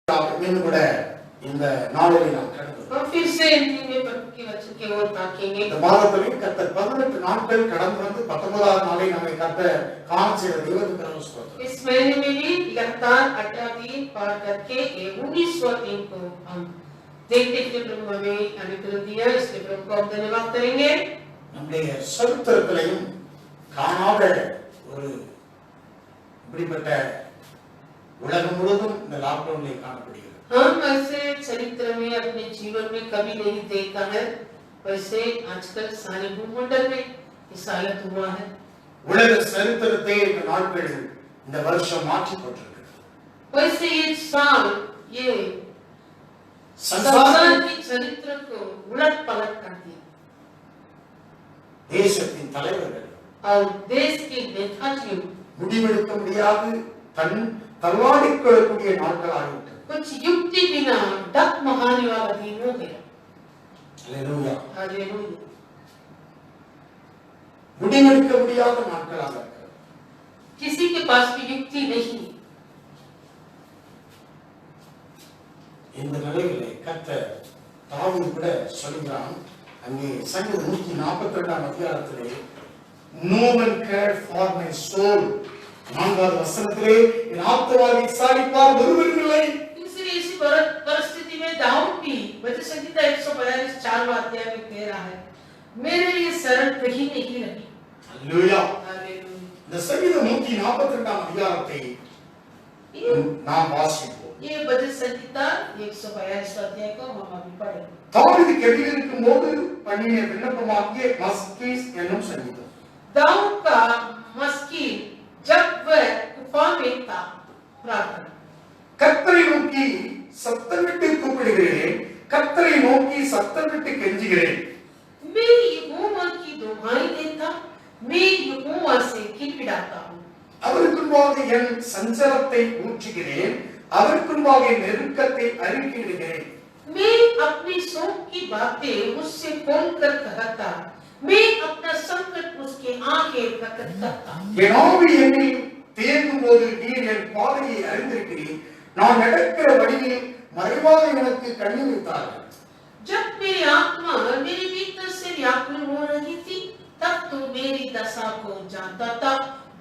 மீண்டும் கூட இந்த நாளிலே நாம் கடந்து फिर से इनमें प्रभु के वचन की ओर ताकेंगे। இந்த மாதத்திலே கர்த்தர் 18 நாட்கள் கடந்து வந்து 19வது நாளை நம்மை கர்த்தர் காண செய்த தெய்வத்துக்கு ஸ்தோத்திரம்। इस महीने में भी लगातार 18 दिन पार करके 19वां दिन को हम देखते कि प्रभु हमें अनुग्रह दिया, इसलिए प्रभु को हम धन्यवाद करेंगे। நம்முடைய சரித்திரத்திலையும் காணாத ஒரு இப்படிப்பட்ட உலகம் முழுவதும் இந்த லாக்டவுனிலே காணப்படுகிறது। हम ऐसे चरित्र में अपने जीवन में कभी नहीं देखा है, वैसे आजकल सारे भूमंडल में इस हालत हुआ है। உலக சரித்திரத்தை இந்த நாட்கள் இந்த வருஷம் மாற்றி போட்டிருக்கு। वैसे ये साल ये संसार की चरित्र को उलट पलट कर दिया। தேசத்தின் தலைவர்கள் और देश के नेताजी முடிவெடுக்க முடியாது தள்ளாடிக் கொள்ளக்கூடிய நாட்களாகிவிட்டது। कुछ युक्ति बिना डक महाने वाला दिन हो गया। Hallelujah hallelujah. முடிவெடுக்க முடியாத நாட்களாக இருக்கிறது। किसी के पास भी युक्ति नहीं। இந்த நிலையிலே கர்த்தர் தாவீது கூட சொல்கிறான், அங்கே சங்கீதம் 142ஆம் அதிகாரத்திலே no one cared for my soul 4வது வசனத்திலே என் ஆத்துமாவை விசாரிப்பார் ஒருவரும் இல்லை। इसलिए इसी परिस्थिति में दाऊद भी भजन संहिता 142 4वां अध्याय में कह रहा है, मेरे लिए शरण कहीं नहीं रही। हालेलुया। हालेलुया। இந்த சங்கீதம் 142ஆம் அதிகாரத்தை நாம் வாசிப்போம்। ये भजन संहिता 142 अध्याय को हम अभी पढ़ेंगे। தாவீது கெபியில் இருக்கும்போது பண்ணின விண்ணப்பமாகிய மஸ்கீஸ் என்னும் சங்கீதம்। दाऊद का मस्कीन जब वह गुफा में था प्रार्थना। கர்த்தரை நோக்கி சத்தமிட்டு கூப்பிடுகிறேன், கர்த்தரை நோக்கி சத்தமிட்டு கெஞ்சுகிறேன்। मैं यहोवा की दुहाई देता, मैं यहोवा से किलबिलाता हूँ। அவருக்கு முன்பாக என் சஞ்சலத்தை ஊற்றுகிறேன், அவருக்கு முன்பாக என் நெருக்கத்தை அறிக்கையிடுகிறேன்। मैं अपनी शोक की बातें उससे खोलकर कहता, मैं अपना संकट उसके आगे प्रकट करता। என் ஆவி என்னில் தேங்கும் போது நீர் என் பாதையை அறிந்திருக்கிறீர், நான் நடக்கிற வழியில் மறைவாக எனக்கு கண்ணீர் விட்டார்கள்। जब मेरी आत्मा मेरे भीतर से व्याकुल हो रही थी, तब तो मेरी दशा को जानता था।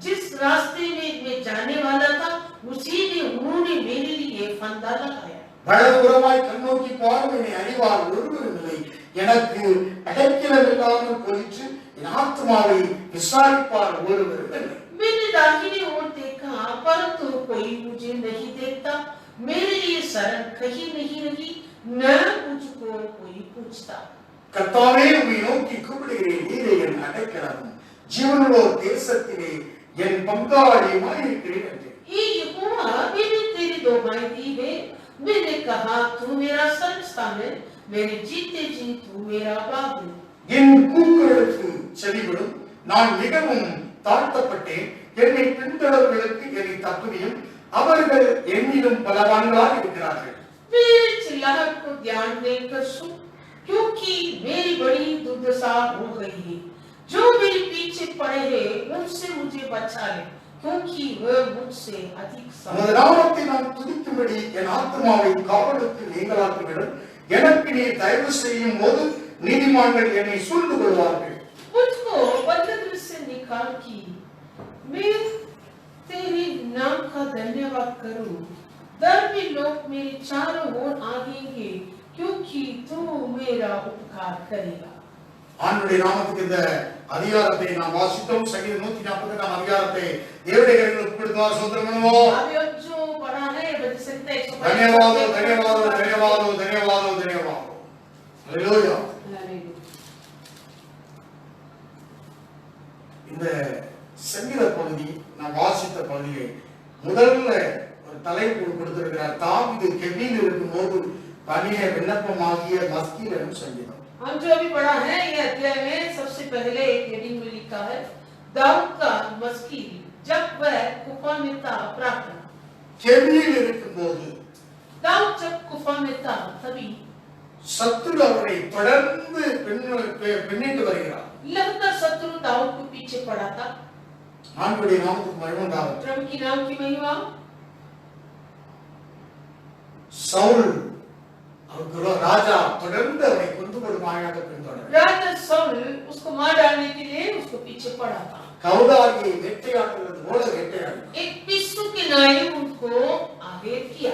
जिस रास्ते में मैं जाने वाला था, उसी में उन्होंने मेरे लिए फंदा लगाया। வலதுபுறமாய் கண்ணோக்கி பார்வையை அறிவார் ஒருவரும் இல்லை, எனக்கு அடைக்கலம் இல்லாமல் போயிற்று, என் ஆத்மாவை விசாரிப்பார் ஒருவரும் இல்லை। मैंने दाहिने ओर देखा, परंतु कोई मुझे नहीं देखता। मेरे लिए शरण कहीं नहीं रही, न मुझको कोई पूछता। கர்த்தாவே உம்மை நோக்கி கூப்பிடுகிறேன், நீரே என் அடைக்கலமும் ஜீவனுள்ளோர் தேசத்திலே என் பங்காளியுமாய் இருக்கிறேன் என்றேன்। हे यहोवा, मैंने तेरी दुहाई दी है। मैंने कहा, तू मेरा संस्थान है, मेरे जीते जी तू मेरा बाग है। என் கூக்குரலுக்கு செவிகொடும், நான் மிகவும் தாழ்த்தப்பட்டேன், என்னை பின்தொடர்வர்களுக்கு என்னை தப்புவியும், அவர்கள் என்னிலும் பலவான்களாக இருக்கிறார்கள்। मेरे चिल्लाहट को ध्यान देकर सुन, क्योंकि मेरी बड़ी दुर्दशा हो गई है। जो मेरे पीछे पड़े हैं, उनसे मुझे बचा ले, क्योंकि वह मुझसे अधिक உமது நாமத்தை நான் துதிக்கும்படி என் ஆத்துமாவை காவலுக்கு நீங்களாக்கிவிடும், எனக்கு நீ தயவு செய்யும் போது நீதிமான்கள் என்னை சூழ்ந்து கொள்வார்கள்। मुझको बंधन से निकाल की मैं तेरे नाम का धन्यवाद करूं। धर्मी लोग मेरे चारों ओर आएंगे, क्योंकि तू मेरा उपकार करेगा। ஆண்டவருடைய நாமத்துக்கு இந்த அதிகாரத்தை நாம் வாசித்தோம்। சங்கீதம் 142ஆம் அதிகாரத்தை தேவனுடைய கரங்களுக்கு கொடுத்தார்। ஸ்தோத்திரம் பண்ணுவோம்। अभी जो पढ़ा है भजन संहिता 142 धन्यवाद धन्यवाद धन्यवाद धन्यवाद धन्यवाद। हालेलुया। இந்த சங்கீத பகுதி நான் வாசித்த பகுதியை முதல்ல ஒரு தலைப்பு கொடுத்திருக்கிறார், தாவீது கெபியில் இருக்கும்போது பண்ணின விண்ணப்பமாகிய மஸ்கீல் என்னும் சங்கீதம்। हम जो अभी पढ़ा है ये अध्याय में सबसे पहले एक हेडिंग में लिखा है, दाऊद का मस्कील जब वह गुफा में था प्रार्थना। கெபியில் இருக்கும்போது दाऊद जब गुफा में था, तभी சத்துரு அவரை தொடர்ந்து பின்னிட்டு வருகிறார்। लगातार शत्रु दाऊद को पीछे पड़ा था। ஆண்டவருடைய நாமத்துக்கு மகிமை உண்டாகட்டும்। प्रभु की नाम की महिमा। சவுல் அவருக்கு ராஜா தொடர்ந்து அவரை கொண்டு கொடுமாயாக பின்தொடர்ந்தார். राजा साउल उसको मार डालने के लिए उसको पीछे पड़ा था. கௌதாரியை வேட்டையாடுவது போல வேட்டையாடினார். एक पिस्सू के नाई उनको आगे किया.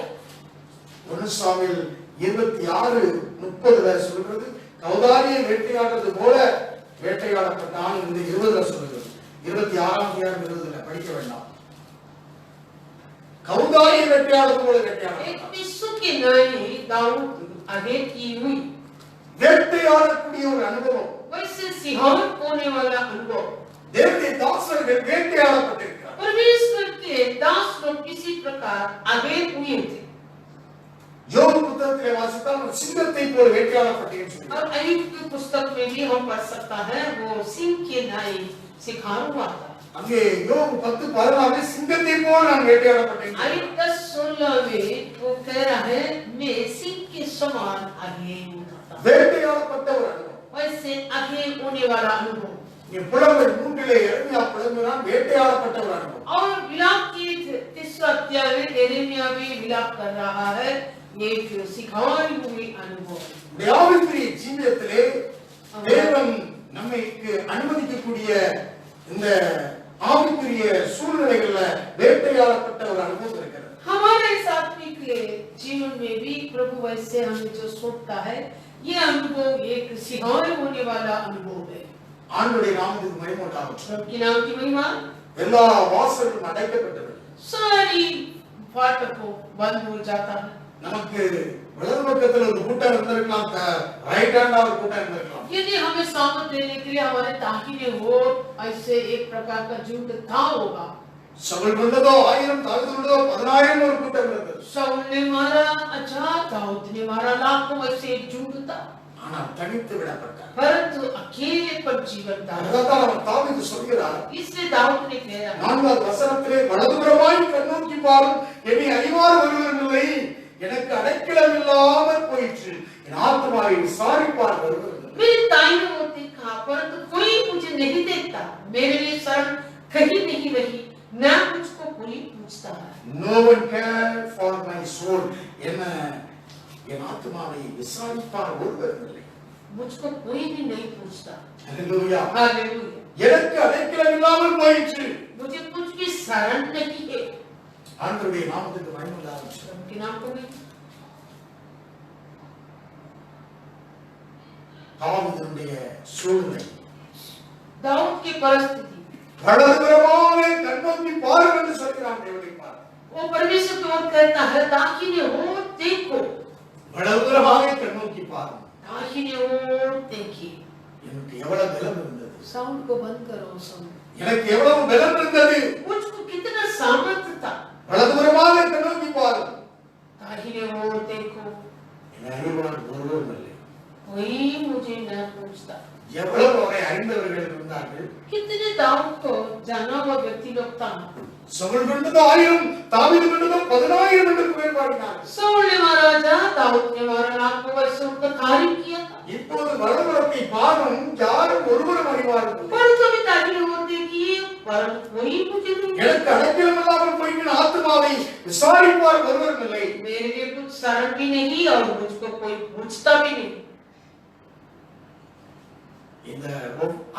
1 சாமுவேல் 26:30 சொல்றது கௌதாரியை வேட்டையாடுறது போல வேட்டையாடப்பட்டான் என்று 20 சொல்றது. 26ஆம் அதிகாரம் 20 படிக்க வேண்டாம். கௌதாரியை வேட்டையாடுறது போல வேட்டையாடினார். एक पिस्सू के नाई दाऊद आगे की हुई. வேட்டையாடக்கூடிய ஒரு அனுபவம். वैसे सिंहासन होने वाला अनुभव. தேவனுடைய தாசர்கள் வேட்டையாடப்பட்டிருக்கிறார். परमेश्वर के दास लोग किसी प्रकार आगे हुए थे. யோபு புத்தகத்திலே வாசித்தால் சிங்கத்தை போல வேட்டையாடப்பட்டிருக்கிறார். और अय्यूब की पुस्तक में भी हम पढ़ सकता है वो सिंह के नाई शिकार हुआ था. அங்கே யோபு 10:16 சிங்கத்தை போல நான் வேட்டையாடப்பட்டேன். अय्यूब 10:16 में वो कह रहा है मैं सिंह के समान आगे होता था. வேட்டையாடப்பட்ட ஒரு அனுபவம். वैसे आगे होने वाला अनुभव. நீ புலம்பல் 3 எரேமியா புலம்புகிறான் வேட்டையாடப்பட்ட ஒரு அனுபவம். और विलाप की 3 अध्याय में यिर्मयाह भी विलाप कर रहा है एक सिखाई हुई अनुभव. ஆவிக்குரிய ஜீவியத்திலே தேவன் நமக்கு அனுமதிக்கக்கூடிய இந்த ஆவிக்குரிய சூழ்நிலைகள்ல வேட்டையாடப்பட்ட ஒரு அனுபவம் இருக்கிறது. हमारे आत्मिक जीवन में भी प्रभु वैसे हमें जो सौंपता है ये अनुभव एक सिखाई होने वाला अनुभव है. ஆண்டவருடைய நாமத்துக்கு மகிமை உண்டாகட்டும். सबके नाम की महिमा. எல்லா வாசல்களும் அடைக்கப்பட்டது. सारी फाटकों बंद हो जाता है. நமக்கு வலது பக்கத்துல ஒரு கூட்டம் இருந்திருக்கலாம், ரைட் ஹேண்டா ஒரு கூட்டம் இருந்திருக்கலாம். यदि हमें सामत देने के लिए हमारे दाहिने ओर ऐसे एक प्रकार का झुंड था होगा. சவுல் வந்ததோ 1000, தாவீது வந்ததோ 10000 ஒரு கூட்டம் இருந்தது. शाऊल ने मारा 1000, दाऊद ने मारा लाखों, ऐसे एक झुंड था. ஆனால் தனித்து விடப்பட்டார். परंतु अकेले पर जीवन था. அதான் தாவீது சொல்கிறார். इसलिए दाऊद ने कहा 4வது வசனத்திலே வலதுபுறமாய் கண்ணோக்கி பாரும் என்னை அறிவார் ஒருவரும் இல்லை, எனக்கு அடைக்கலம் இல்லாமல் போயிற்று, என் ஆத்மாவை விசாரிப்பார் ஒருவரும் இல்லை. मेरे दाहिने ओर देखा परंतु कोई मुझे नहीं देखता, मेरे लिए शरण कहीं नहीं रही, ना मुझको कोई पूछता है. No one cared for my soul. என்ன என் ஆத்மாவை விசாரிப்பார் ஒருவரும் இல்லை. मुझको कोई भी नहीं पूछता. ஹalleluya. हालेलुया. எனக்கு அடைக்கலம் இல்லாமல் போயிற்று. मुझे कुछ भी शरण नहीं है. ஆண்டவருடைய நாமத்துக்கு மகிமை உண்டாகட்டும். उनके नाम को नहीं. தாவீதுடைய சூழ்நிலை दाऊद की परिस्थिति வலதுபுறமாக கண்ணோக்கி பாரும் என்று சொல்கிறான் தேவனை பார். वो परमेश्वर की ओर कहता है दाहिने ओर देखो, வலதுபுறமாக கண்ணோக்கி பாரும். दाहिने ओर देखिए. எனக்கு எவ்வளவு பலம் இருந்தது, साउंड को बंद करो. साउंड எனக்கு எவ்வளவு பலம் இருந்தது. मुझको कितना सामर्थ्य था. வலதுபுறமாக கண்ணோக்கி பாரும். दाहिने ओर देखो, என்னை அறிவார் ஒருவரும் இல்லை. कोई मुझे न पूछता. எவ்வளவு அவரை அறிந்தவர்கள் இருந்தார்கள். कितने दाऊद को जाना हुआ व्यक्ति लोग था. சவுல் கொண்டது 1000, தாவீது கொண்டது 10000 என்று புகழ்பாடினார்கள். साउल ने मारा 1000, दाऊद ने मारा लाखों, वैसे उनका तारीफ किया था. இப்போது வலதுபுறத்தை பாரும், யாரும் ஒருவரும் அறிவார்கள். परंतु अभी दाहिने ओर देखिए, परंतु कोई मुझे नहीं. எனக்கு அடைக்கலம் இல்லாமல் போய்விட்ட ஆத்மாவை விசாரிப்பார் ஒருவரும் இல்லை. मेरे लिए कुछ शरण भी नहीं और मुझको कोई पूछता भी नहीं. இந்த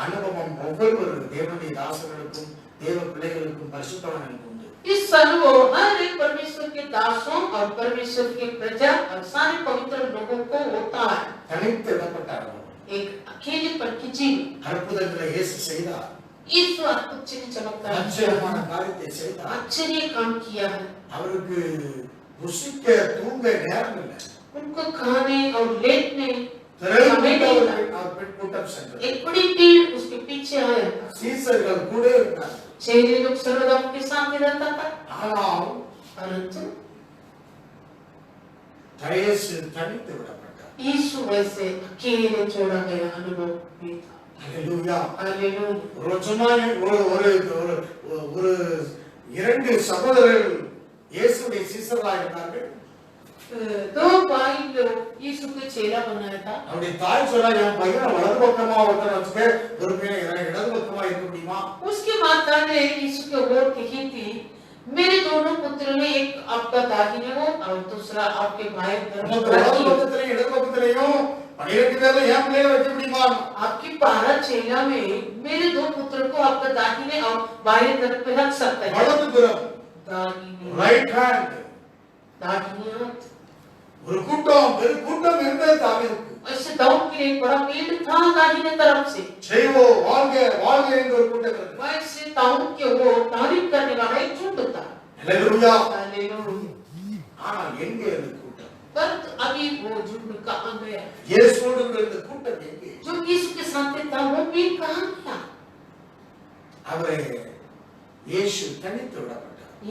அனுபவம் ஒவ்வொரு தேவனுடைய தாசர்களுக்கும் தேவ பிள்ளைகளுக்கும் பரிசுத்தவான்களுக்கும் உண்டு. इस अनुभव हर एक परमेश्वर के दासों और परमेश्वर के प्रजा और सारे पवित्र लोगों को होता है. தனித்து விடப்பட்ட அனுபவம். एक अकेलेपन की जीवन. அற்புதங்களை இயேசு செய்தார். यीशु आश्चर्य चमत्कार ஆச்சரியமான காரியத்தை செய்தார். आश्चर्य काम किया है. அவருக்கு ருசிக்க தூங்க நேரம் இல்லை. उनको खाने और लेटने கூட்டம் சென்றது. एक बड़ी भीड़ उसके पीछे आया. சீசர்கள் கூட இருந்தார்கள். 6 लोग सर्वदा उनके सामने रहता था. ஆனால் परंतु இயேசு தனித்து விடப்பட்டார். यीशु वैसे अकेले छोड़ा गया अनुभव में था. ஹalleluya. हालेलुया. ஒரு இரண்டு சகோதரர்கள் இயேசுவுடைய சீசர்களாக இருந்தார்கள். दो भाई लोग यीशु के चेला बनाया था. அவருடைய தாய் சொன்னா என் பையனை வலது பக்கமா ஒருத்தர் வச்சுக்க, ஒரு பையனை இடது பக்கமா இருக்க முடியுமா? उसकी माता ने यीशु के ओर कही थी मेरे दोनों पुत्र में एक आपका दाहिने हो और दूसरा आपके बाएं तरफ நமக்கு வலது रखिए। பக்கத்திலையும் இடது பக்கத்திலையும் 12 பேர்ல என் பிள்ளைகளை வைக்க முடியுமா? आपकी 12 चेला में मेरे दो पुत्र को आपका दाहिने और बाएं तरफ पे रख सकते हैं। வலது புறம் दाहिने ரைட் ஹேண்ட். दाहिने हाथ। ஒரு கூட்டம் பெரிய கூட்டம் இருந்தது தாவீதுக்கு. ऐसे दाऊद के लिए एक बड़ा पेड़ था दाहिने तरफ से। செய்வோம் வாழ்க வாழ்க என்ற ஒரு கூட்டம் இருந்தது. वैसे दाऊद के वो तारीफ करने वाला एक झुंड था। அல்லேலூயா. हालेलुया। ஆனால் எங்கே அந்த கூட்டம்? पर अभी वो झुंड कहाँ गया? இயேசுவோடு இருந்த கூட்டம் எங்கே? जो यीशु के साथ था वो पेड़ कहाँ गया? அவரை இயேசு தனித்து விடப்பட்டார்.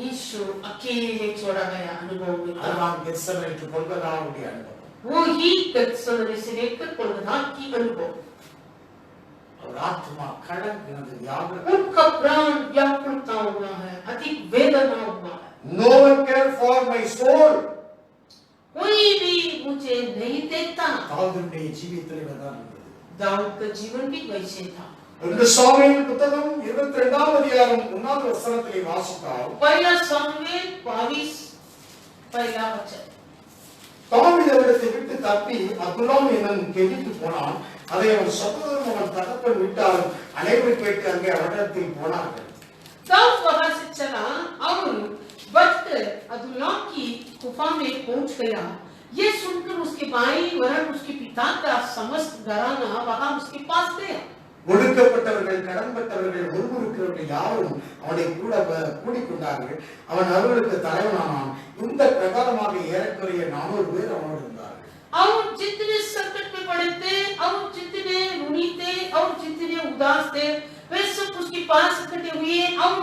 यीशु अकेले छोड़ा गया अनुभव में। அதுதான் கெத்செமனே டு கொல்கத்தாவுடைய அனுபவம். वो ही गत्समने से लेकर कोलकाता की अनुभव। அவர் ஆத்மா கலங்கினது வியாகுல. उनका प्राण व्याकुलता हुआ है, अधिक वेदना हुआ है। No one care for my soul. कोई भी मुझे नहीं देखता। தாவீதுடைய ஜீவியத்தில் இதுதான் இருந்தது. दाऊद का जीवन भी वैसे था। ஒன்று சாமுவேல் புத்தகம் 22ஆம் அதிகாரம் 1வது வசனத்திலே வாசித்தால் पहला सामुएल 22 पहला वचन। தாவீது அவரிடத்தை விட்டு தப்பி அதுல்லாம் என்னும் கெவிக்கு போனான். அதை அவன் சகோதரன் அவன் தகப்பன் விட்டாலும் அனைவரும் கேட்டு அங்கே அவரிடத்தில் போனார்கள். दाऊद वहां से चला और बचकर अदुल्लाम की गुफा में पहुंच गया। ये सुनकर उसके भाई वरन उसके पिता का समस्त घराना वहां उसके पास गया। ஒடுக்கப்பட்டவர்கள் கடன்பட்டவர்கள் முறுமுறுக்கிறவர்கள் யாரும் அவனை கூட கூடிக்கொண்டார்கள். அவன் அவர்களுக்கு தலைவனானான். இந்த பிரகாரமாக ஏறக்குறைய 400 பேர் அவனோடு இருந்தார்கள். और जितने संकट में पड़े थे और जितने ऋणी थे और जितने उदास थे वे सब उसके पास इकट्ठे हुए और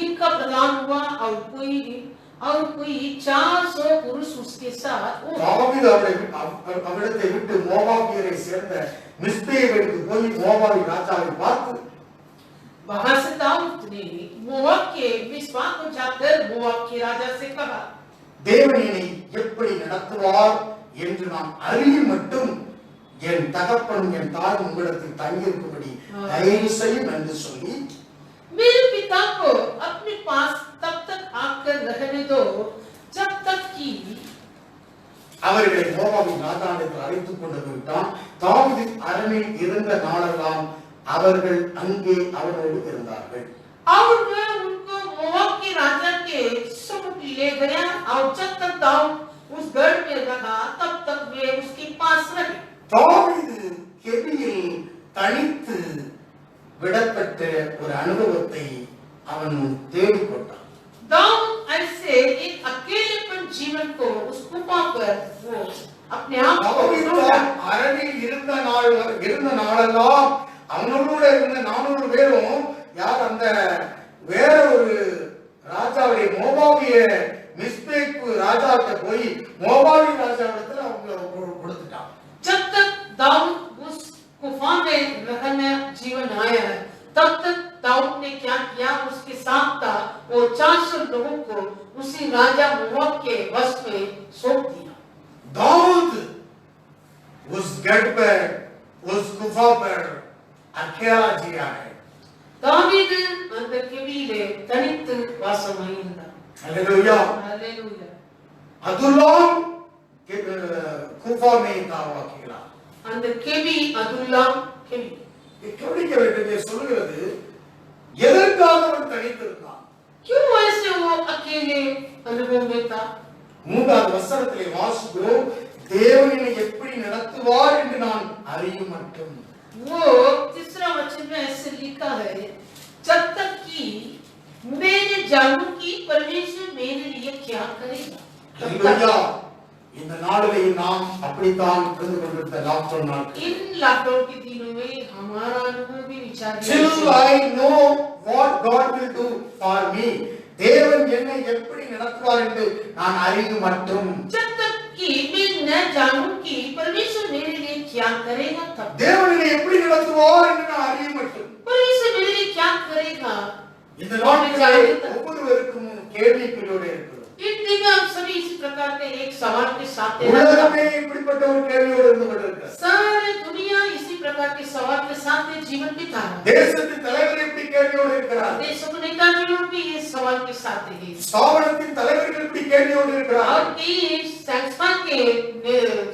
इनका प्रदान हुआ और कोई 400 पुरुष उसके साथ। தாவீது அவரிடத்தை விட்டு மோவாபியரை சேர்ந்த மிஸ்பேயுக்கு போய் மோவாபி ராஜாவை பார்த்து वहां से दाऊद ने मोआब के मिस्पा को जाकर मोआब के राजा से कहा, தேவன் என்னை எப்படி நடத்துவார் என்று நான் அறிய மட்டும் என் தகப்பனும் என் தாய் உங்களிடத்தில் தங்கியிருக்கும்படி தயவு செய்யும் என்று சொல்லி मेरे पिता को अपने पास तब तक आकर रहने दो जब तक कि அவர்களை மோவாபின் ராஜாவிடத்தில் அழைத்துக் கொண்டு போய்விட்டான். தாவீது அரணில் இருந்த நாளெல்லாம் அவர்கள் அங்கே அவனோடு இருந்தார்கள். और वह उनको मोआब के राजा के समुख ले गया और जब तक दाऊद उस गढ़ में रहा तब तक वे उसके पास रहे। தாவீது கெபியில் தனித்து விடப்பட்ட ஒரு அனுபவத்தை அவன் தேடிக்கொண்டான். दाऊद ऐसे एक अकेलेपन जीवन को उस गुफा पर वो अपने आप को தாவீது ढूंढा। அரணில் இருந்த நாளெல்லாம் அவனோட இருந்த 400 பேரும் யார் அந்த வேற ஒரு ராஜாவுடைய மோவாபிய மிஸ்பேக்கு ராஜாட்ட போய் மோவாபி ராஜாவிடத்துல அவங்க கொடுத்துட்டான். जब तक दाऊद उस गुफा में रहना जीवन आया है तब तक दाऊद ने क्या किया, उसके साथ था वो 400 लोगों को उसी राजा मोआब के वश में सौंप दिया। दाऊद उस गढ़ पर उस गुफा पर अकेला जिया है. दावीद அந்த கெபியிலே தனித்து வாசமாயிருந்தார். हालेलुया. हालेलुया। अदुल्लाम गुफा में था वो अकेला. அந்த கெபி அதுல்லாம் கெபி கவனிக்க வேண்டியது சொல்லுகிறது எதற்காக அவன் தனித்திருந்தான். क्यों ऐसे वो अकेले अनुभव में था? 3வது வசனத்திலே வாசிக்கிறோம், தேவனை எப்படி நடத்துவார் என்று நான் அறியும் மட்டும். वो तीसरा वचन में ऐसे लिखा है, जब तक कि मैंने जानू कि परमेश्वर मेरे लिए क्या करेगा। हालेलुया. இந்த நாளிலே நாம் அப்படித்தான் இருந்து கொண்டிருந்த லாக்டவுன் நாட்கள். इन लॉकडाउन के दिनों में हमारा अनुभव भी विचार Till I know what God will do for me. தேவன் என்னை எப்படி நடத்துவார் என்று நான் அறியும் மட்டும். जब तक कि मैं न जानूं कि परमेश्वर मेरे लिए क्या करेगा तब தேவன் என்னை எப்படி நடத்துவார் என்று நான் அறியும் மட்டும். परमेश्वर मेरे लिए क्या करेगा। இந்த நாட்களில் ஒவ்வொருவருக்கும் கேள்விகளோடு இருக்கிறோம். इन दिनों हम सभी इसी प्रकार के एक सवाल के साथ உலகமே இப்படிப்பட்ட ஒரு கேள்வியோடு இருந்து கொண்டிருக்கிறது. सारे दुनिया इसी प्रकार के सवाल के साथ जीवन बिता रहा है। தேசத்தின் தலைவர் எப்படி கேள்வியோடு இருக்கிறார். देशों के नेताजी लोग भी इस सवाल के साथ हैं। ஸ்தாபனத்தின் தலைவர்கள் இப்படி கேள்வியோடு இருக்கிறார். और कई संस्था के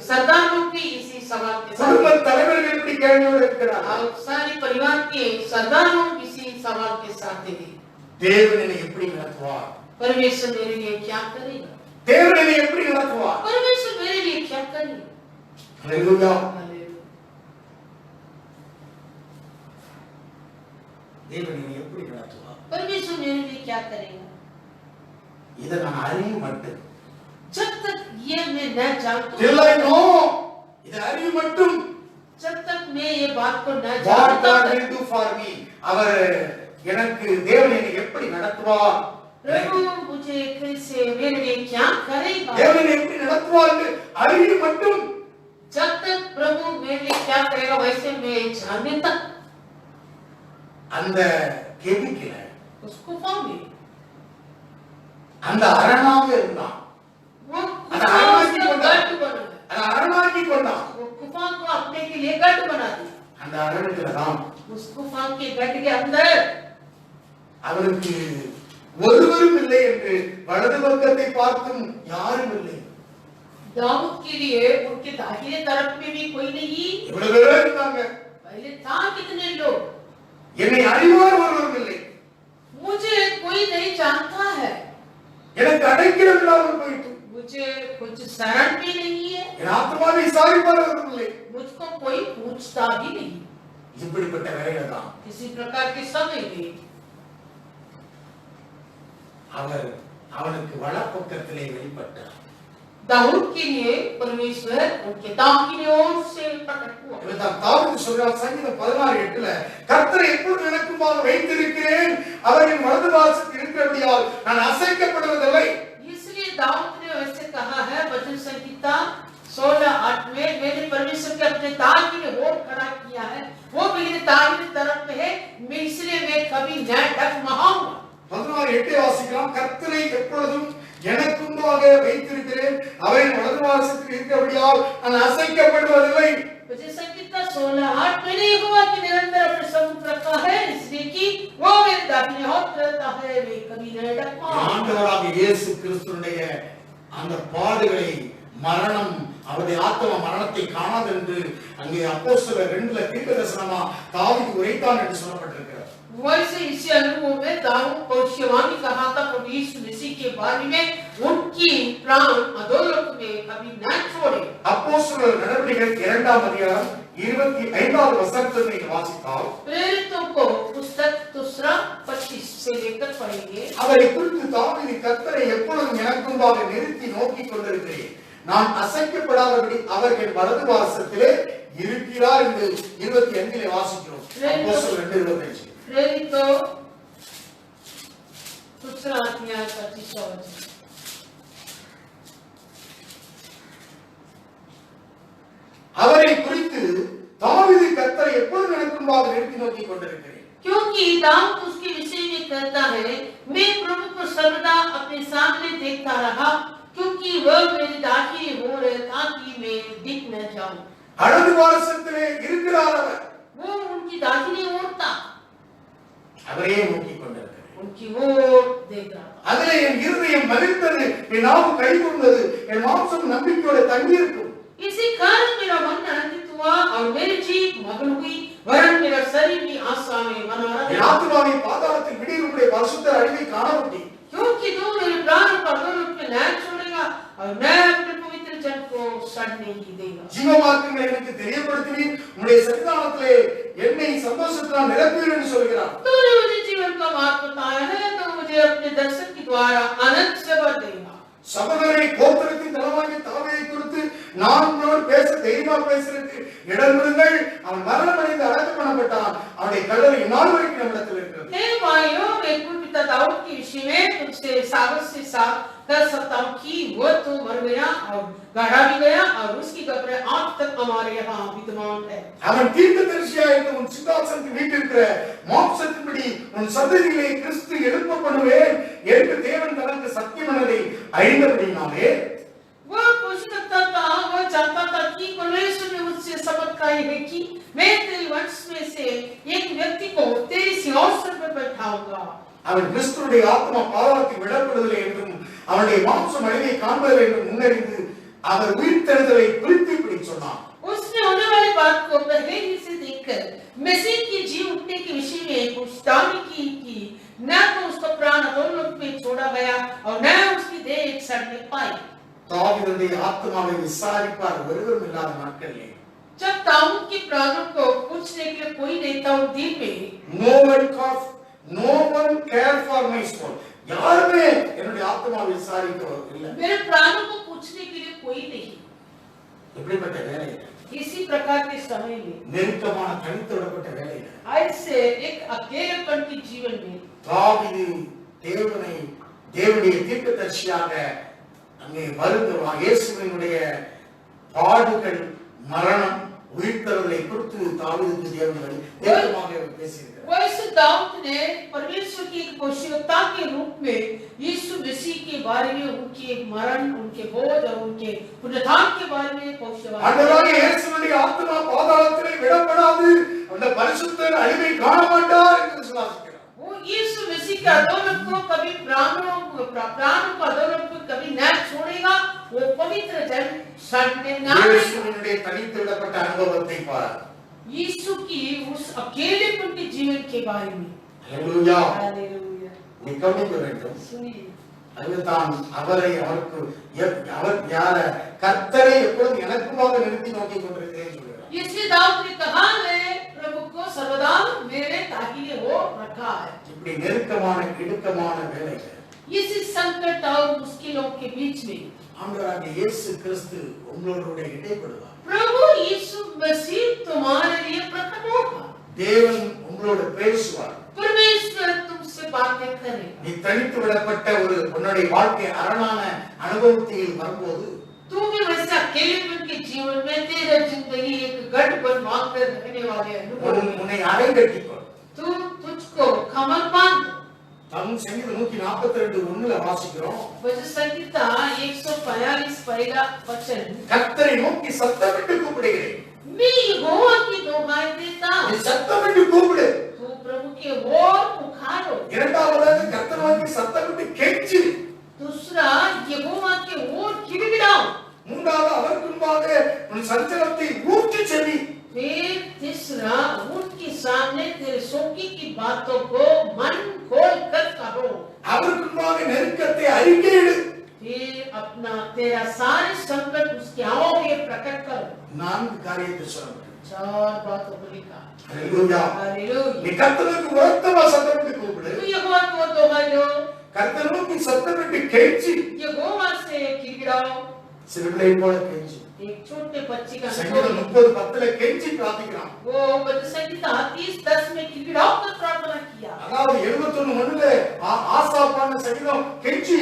सरदार लोग भी इसी सवाल के साथ குடும்ப हैं। தலைவர்கள் இப்படி கேள்வியோடு இருக்கிறார். और सारे परिवार के सरदार लोग इसी सवाल के साथ हैं। தேவன் என்னை எப்படி நடத்துவார்? परमेश्वर मेरे लिए क्या करेगा? தேவன் என்னை எப்படி நடத்துவார்? परमेश्वर मेरे लिए क्या करेगा? ஹalleluya. தேவன் என்னை எப்படி நடத்துவார்? परमेश्वर मेरे लिए क्या करेगा? இதை நான் அறிய மட்டும். जब तक ये मैं न जानता till I know, இதை அறிய மட்டும். जब तक मैं ये बात को न what जानता God will do for me, அவர் எனக்கு தேவன் என்னை எப்படி நடத்துவார்? प्रभु मुझे कैसे मेरे लिए क्या करेगा? தேவன் என்னை எப்படி நடத்துவார் என்று அறிய மட்டும். जब तक प्रभु मेरे लिए क्या करेगा वैसे मैं जानने तक அந்த கெபிக்கல उसको पाऊंगी। அந்த அரணாக இருந்தான். वो अरे कुफा हर उसका बात की गढ़ बना அந்த அரணாக்கி கொண்டான். वो कुफा को अपने के लिए गढ़ बना दिया। அந்த அரணுக்குல தான் उस कुफा के गढ़ के अंदर அவருக்கு ஒருவரும் இல்லை என்று வலது பக்கத்தை பார்த்தும் யாரும் இல்லை. दाऊद के लिए उनके दाहिने तरफ में भी कोई नहीं। இவ்வளவு பேர் இருந்தாங்க. पहले था कितने लोग? என்னை அறிவார் ஒருவரும் இல்லை. मुझे कोई नहीं जानता है। எனக்கு அடைக்கலம் இல்லாமல் போயிட்டு. मुझे कुछ शरण भी नहीं है। என் ஆத்மாவை விசாரிப்பார் ஒருவரும் இல்லை. मुझको कोई पूछता भी नहीं। இப்படிப்பட்ட வேலையில தான் किसी प्रकार के समय में அவர் அவனுக்கு வலப்பக்கத்திலே வெளிப்பட்டார். दाऊद के लिए परमेश्वर उनके दाहिनी ओर से प्रकट हुआ। இவன் தாவீது சொல்றார் சங்கீதம் 16:8ல கர்த்தரை எப்பொழுதும் எனக்குமாக வைத்திருக்கிறேன், அவரின் வலது பாரசத்தில் இருக்கிறபடியால் நான் அசைக்கப்படுவதில்லை. इसलिए दाऊद ने वैसे कहा है भजन संहिता 16:8 में, मैंने परमेश्वर के अपने दाहिनी ओर खड़ा किया है, वो मेरे दाहिनी तरफ में है, मैं इसलिए मैं कभी न डगमगाऊंगा। 16:8 வாசிக்கலாம். கர்த்தரை எப்பொழுதும் எனக்குமாக வைத்திருக்கிறேன், அவரின் வலது பாரசத்தில் இருக்கிறபடியால் நான் அசைக்கப்படுவதில்லை. भजन संहिता 16:8 मैंने यहोवा के निरंतर अपने सम्मुख रखा है, इसलिए कि वो मेरे दाहिने ओर रहता है, मैं कभी न डगमगाऊंगा। ஆண்டவராகிய இயேசு கிறிஸ்துவினுடைய அந்த பாடுகளை, மரணம், அவருடைய ஆத்ம மரணத்தை காணாது என்று அங்கே அப்போஸ்தலர் 2ல தீர்க்கதரிசனமா தாவீது உரைத்தான் என்று சொல்லப்பட்டிருக்கிறது. वैसे इसी अनुभव में दाऊद भविष्यवाणी कहा था प्रभु यीशु मसीह के बारे में, उनकी प्राण अधोलोक में कभी न छोड़े। அப்போஸ்தலர் நடவடிக்கைகள் 2ஆம் அதிகாரம் 25வது வசனத்தை நீங்கள் வாசித்தால், प्रेरितों को पुस्तक 2:25 से लेकर पढ़ेंगे। அவரை குறித்து தாவீது கர்த்தரை எப்பொழுதும் எனக்கு முன்பாக நிறுத்தி நோக்கிக் கொண்டிருக்கிறேன், நான் அசைக்கப்படாதபடி அவர் என் வலது பாரசத்திலே இருக்கிறார் என்று 25லே வாசிக்கிறோம். அப்போஸ்தலர் 2:25. प्रेरितों 2:25 அவரை குறித்து தாவீது கர்த்தரை எப்பொழுதும் எனக்கு முன்பாக நிறுத்தி நோக்கிக் கொண்டிருக்கிறேன். क्योंकि दाऊद उसके विषय में कहता है, मैं प्रभु को सर्वदा अपने सामने देखता रहा, क्योंकि वह मेरी दाहिनी ओर है, ताकि मैं दिख न जाऊं। வலது பாரசத்திலே இருக்கிறார் அவர். वो उनकी दाहिनी ओर था, அவரே நோக்கிக் கொண்டிருக்கிறேன். उनकी ओर देख रहा था। அதிலே என் இருதயம் மகிழ்ந்தது, என் நாவு கைகொண்டது, என் மாம்சம் நம்பிக்கையோட தங்கி இருக்கும். इसी कारण मेरा मन आनंदित हुआ और मेरी जीभ मगन हुई, वरन मेरा शरीर भी आशा में बना என் रहा। ஆத்துமாவை பாதாளத்தில் விடுவிப்புடைய பரிசுத்த அழிவை காணவில்லை. क्योंकि तू मेरे प्राण को अधोलोक में न छोड़ेगा और न अपने पवित्र जन को सड़ने ही देगा। ஜீவமார்க்கங்களை எனக்கு தெரியப்படுத்தினீர், உம்முடைய சன்னிதானத்திலே என்னை சந்தோஷத்தினால் நிரப்புவீர் என்று சொல்கிறார். तूने मुझे जीवन का मार्ग बताया है, तो मुझे अपने दर्शन के द्वारा आनंद से भर देगा। சகோதரரை கோத்திரத்தின் தலைவாங்கி தாவீதை குறித்து நான் உங்களோடு பேச தைரியமா பேசுறதுக்கு இடம் கொடுங்கள். அவன் மரணம் அடைந்து அடக்கம் பண்ணப்பட்டான், அவனுடைய கல்லறை இந்நாள் வரைக்கும் நம்மிடத்தில் இருக்கிறது. हे भाइयों, मैं कुल पिता दाऊद के विषय में तुमसे साबित से साफ कर सकता हूँ कि वो तो मर गया और गाड़ा भी गया और उसकी कब्र आज तक हमारे यहाँ विद्यमान है। அவன் தீர்க்கதரிசியா இருந்து உன் சிங்காசனத்தில் வீட்டிருக்கிற மாம்சத்தின்படி உன் சந்ததியிலே கிறிஸ்து எழுப்ப பண்ணுவேன் என்று தேவன் தனக்கு சத்தியமானதை அறிந்தபடினாலே वो कोशिश करता था, वो जानता था कि परमेश्वर ने मुझसे शपथ खाई है कि मैं तेरे वंश में से एक व्यक्ति को तेरे सिंहासन पर बैठाऊंगा। அவன் கிறிஸ்துவுடைய ஆத்மா பாதாளத்தில் விடப்படுவதில்லை என்றும் அவனுடைய மாம்சம் அழிவை காண்பதில்லை என்றும் முன்னறிந்து அவர் உயிர்த்தெழுதலை குறித்து இப்படி சொன்னான். उसने होने वाली बात को पहले ही से देखकर मसीह की जी उठने के विषय में पुष्टानी की न तो उसका प्राण अधोलोक में छोड़ा गया और न उसकी देह एक सड़ने पाई। தாவீதுடைய ஆத்மாவை விசாரிப்பார் ஒருவரும் இல்லாத நாட்களிலே जब दाऊद के प्राणों को पूछने के लिए कोई नहीं था उस दिन में, no one cared for my soul. யாருமே என்னுடைய ஆத்மாவை விசாரிக்கிறவர் இல்லை. मेरे प्राणों को पूछने के लिए कोई नहीं। எப்படிப்பட்ட வேலை? इसी प्रकार के समय में நெருக்கமான தனித்து விடப்பட்ட வேலை. ऐसे एक अकेलेपन के जीवन में தாவீது தேவனுடைய தீர்க்கதரிசியாக அங்கே வருகிறார். இயேசுவினுடைய பாடுகள், மரணம், உயிர்த்தெழுதலை குறித்து தாவீதுக்கு தேவன் நேரமாக பேசியிருக்கிறார். वैसे दाऊद ने परमेश्वर की एक भविष्यवक्ता के रूप में यीशु मसीह के बारे में, उनके मरण, उनके बोझ और उनके पुनरुत्थान के बारे में भविष्यवाणी। ஆண்டவராகிய இயேசுவினுடைய ஆத்மா பாதாளத்திலே விடப்படாது, அந்த பரிசுத்தர் அழிவை காண மாட்டார் என்று விசுவாசிக்கிறார். वो यीशु मसीह के अधोलोक को कभी प्राणों को अधोलोक को कभी न छोड़ेगा। वो पवित्र जन सड़ने ना देगा। यीशुविனுடைய தனித்து விடப்பட்ட அனுபவத்தை பார். यीशु की उस अकेलेपन के जीवन के बारे में। Hallelujah, hallelujah. நீ கவனிக்க வேண்டும். सुनिए, அதுதான் அவர் யார கர்த்தரை எப்பொழுதும் எனக்குமாக நிறுத்தி நோக்கி கொண்டிருக்கிறேன் சொல்கிறார். इसलिए दाऊद ने कहा, मैं प्रभु को सर्वदा मेरे दाहिने ओर रखा है। இப்படி நெருக்கமான இடுக்கமான வேலைகள், इसी संकट और मुश्किलों के बीच में ஆண்டவராகிய இயேசு கிறிஸ்து உங்களோட இடைப்படுவார். प्रभु यीशु मसीह तुम्हारे लिए प्रकट होगा। தேவன் உங்களோட பேசுவார். परमेश्वर तुमसे बातें करेगा। நீ தனித்து விடப்பட்ட ஒரு உன்னுடைய வாழ்க்கை அரணான அனுபவத்தில் வரும்போது, तू भी वैसे अकेलेपन के जीवन में तेरा जिंदगी एक गढ़ बनवा कर रहने वाले अनुभव, உன்னை அறை கட்டிக்கொள். तू तुझको कमर बांध। தம் சங்கீதம் 142:1 வாசிக்கிறோம். वचन संहिता 145 पहला वचन, கர்த்தரை நோக்கி சத்தமிட்டு கூப்பிடுகிறேன். मैं यहोवा की दुहाई देता நீ हूँ, சத்தமிட்டு கூப்பிடு. तू प्रभु के ओर पुकारो। இரண்டாவதாக கர்த்தரை நோக்கி சத்தமிட்டு கெஞ்சி. दूसरा, यहोवा के ओर गिड़गिड़ाओ। மூன்றாவது அவருக்கு முன்பாக உன் சஞ்சலத்தை ஊற்றி செவி. फिर तीसरा, उनके सामने तेरे शोकी की बातों को मन खोल कर कहो। அவருக்கு முன்பாக நெருக்கத்தை அறிக்கையிடு. फिर अपना तेरा सारे संकट उसके आगे प्रकट करो। நான்கு காரியத்தை சொல்றேன். चार बातों को लिखा। ஹalleluya. हालेलुया। நீ கர்த்தருக்கு உரத்தமா சத்தமிட்டு கூப்பிடு. तू यहोवा को दोहाई दो, கர்த்தருக்கு சத்தமிட்டு கெஞ்சி. यहोवा से गिड़गिड़ाओ। சிறுபிள்ளை போல கெஞ்சி. एक छोटे बच्चे का சங்கீதம் 30:10 கெஞ்சி பிரார்த்திக்கிறான். वो वचन संहिता 30:10 में गिड़गिड़ाओ कर प्रार्थना किया। அதாவது 71:1 ஆசாப்பான சங்கீதம் கெஞ்சி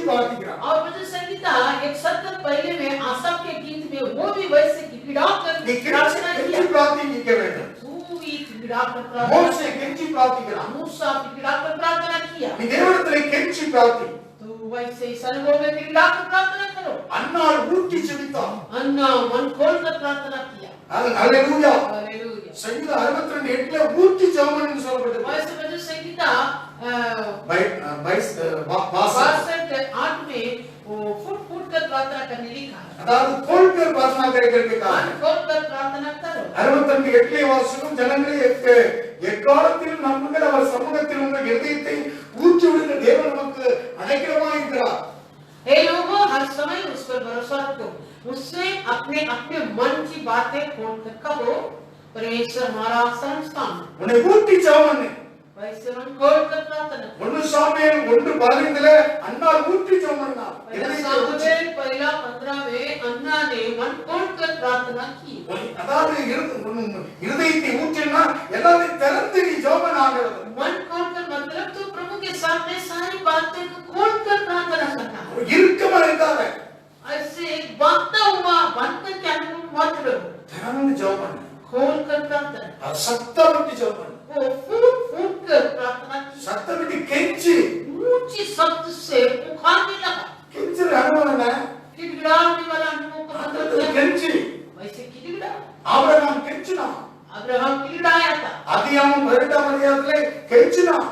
பிரார்த்திக்கிறான். और वचन संहिता 170 पहले में आसाफ के गीत में वो भी वैसे गिड़गिड़ाओ कर நீ प्रार्थना கெஞ்சி किया। பிரார்த்திக்க வேண்டும். तू भी गिड़गिड़ा कर प्रार्थना மோசே கெஞ்சி பிரார்த்திக்கிறான். मूसा गिड़गिड़ा कर प्रार्थना किया। நீ தேவனிடத்திலே கெஞ்சி பிரார்த்தி. तू वैसे ही सर्वों में गिड़गिड़ा कर प्रार्थना करो। அன்னாள் ஊட்டி செபித்தான். अन्ना मन खोल कर प्रार्थना किया। ஹalleluya. हालेलुया। சங்கீதம் 62:8 ஊட்டி ஜெபம் என்று சொல்லப்பட்டது. वैसे वचन संहिता 62:8 में वो फुट कर प्रार्थना करने लिखा है। அதாவது கோல்கர் பிரார்த்தனா கேட்கிறதுக்காக मन खोल कर प्रार्थना करो। 62:8 வாசகம், ஜனங்களே எக்காலத்திலும் நம்முங்கள் அவர் சமூகத்தில் உங்கள் இதயத்தை ஊற்றி விடுங்க, தேவன் நமக்கு அடைக்கலமாக இருக்கிறார். हे लोगों, हर समय उस पर भरोसा रखो, उससे अपने अपने मन की बातें खोल कर कहो। परमेश्वर हमारा आश्रय स्थान है। உன்னை ஊட்டி ஜெபம் பண்ணு. वैसे मन खोल कर प्रार्थना। 1 சாமுவேல் 1:15 அன்னாள் ஊட்டி ஜெபம் பண்ணார். सामुएल पहला 15 में अन्ना ने मन खोल कर प्रार्थना की। அதாவது இதயத்தை ஊற்றினா எல்லாத்தையும் திறந்து நீ ஜெபம் பண்ணாங்க. मन खोल कर मतलब तो प्रभु के सामने सारी बातें को खोल कर प्रार्थना करना है। இறுக்கமா இருக்காத. ऐसे बांधता हुआ बंधन के अनुभव मत लो। திறந்து ஜெபம் பண்ணு. खोल कर प्रार्थना। சத்தமிட்டு ஜெபம் பண்ணு. वो फूट कर प्रार्थना की। சத்தமிட்டு கெஞ்சி. ऊंची शब्द से पुकारने लगा। கெஞ்சுற அனுபவம் என்ன? गिड़गिड़ाने वाला अनुभव का मतलब क्या? கெஞ்சி. वैसे गिड़गिड़ा। ஆபிரகாம் கெஞ்சினான். अब्राहम गिड़गिड़ाया था। அதியாகமம் 12ஆம் அதிகாரத்திலே கெஞ்சினான்.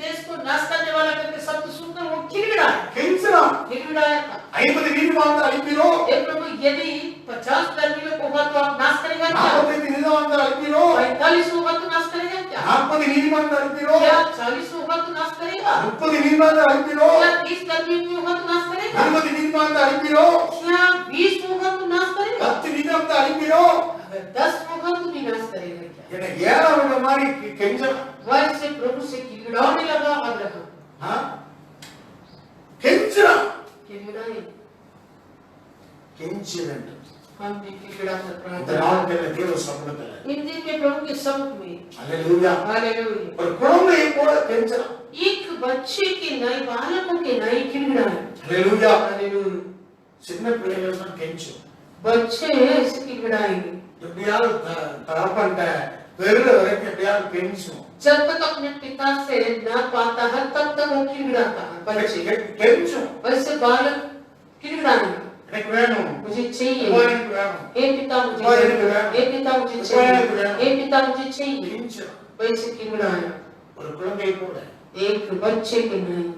देश को नाश करने वाला करके शब्द सुनकर वो खिड़खिड़ाया கெஞ்சுறான். खिड़खिड़ाया था 50 நீதிமான்கள் அனுப்பினோ, हे प्रभु यदि 50 कर्मियों को हुआ तो आप नाश करेगा क्या 45 நீதிமான்கள் अனுப்பினோ, 45 होगा तो नाश करेगा क्या 40 நீதிமான்கள் अனுப்பினோ, क्या 40 होगा तो नाश करेगा 30 நீதிமான்கள் अனுப்பினோ, क्या 30 कर्मियों को होगा तो नाश करेगा 20 நீதிமான்கள் अனுப்பினோ, क्या 20 होगा तो नाश करेगा 10 நீதிமான்கள் अனுப்பினோ, अगर 10 होगा तो नहीं नाश करेगा क्या என்ன ஏறாவுள்ள மாதிரி கெஞ்சறான். वैसे प्रभु से खिड़खिड़ाने लगा अब्राहम ஆ? கெஞ்சறான். खिड़खिड़ाए கெஞ்ச வேண்டும். हम भी खिड़खिड़ा कर இந்த प्रार्थना நாட்கள்ல தேவ சமூகத்துல इन दिन में प्रभु के सम्मुख में அல்லேலூயா हालेलुया ஒரு குழந்தையை போல கெஞ்சறான். एक बच्चे के नए बालकों के नए खिड़खिड़ाए அல்லேலூயா हालेलुया சின்ன பிள்ளைகள் தான் கெஞ்சும். बच्चे ऐसे खिड़खिड़ाएंगे எப்படியாவது தகப்பன்ட்ட பெருற வரைக்கும் எப்படியாவது கெஞ்சும். जब तक अपने पिता से न पाता है तब तक वो खिड़खिड़ाता है बच्चे கெஞ்சும். वैसे बालक खिड़खिड़ाएंगे எனக்கு வேணும், मुझे चाहिए எனக்கு வேணும், हे पिता मुझे और चाहिए एक विराम। हे पिता मुझे और चाहिए एक विराम। हे पिता मुझे चाहिए கெஞ்சும். वैसे खिड़खिड़ाया ஒரு குழந்தையை போல एक बच्चे के नहीं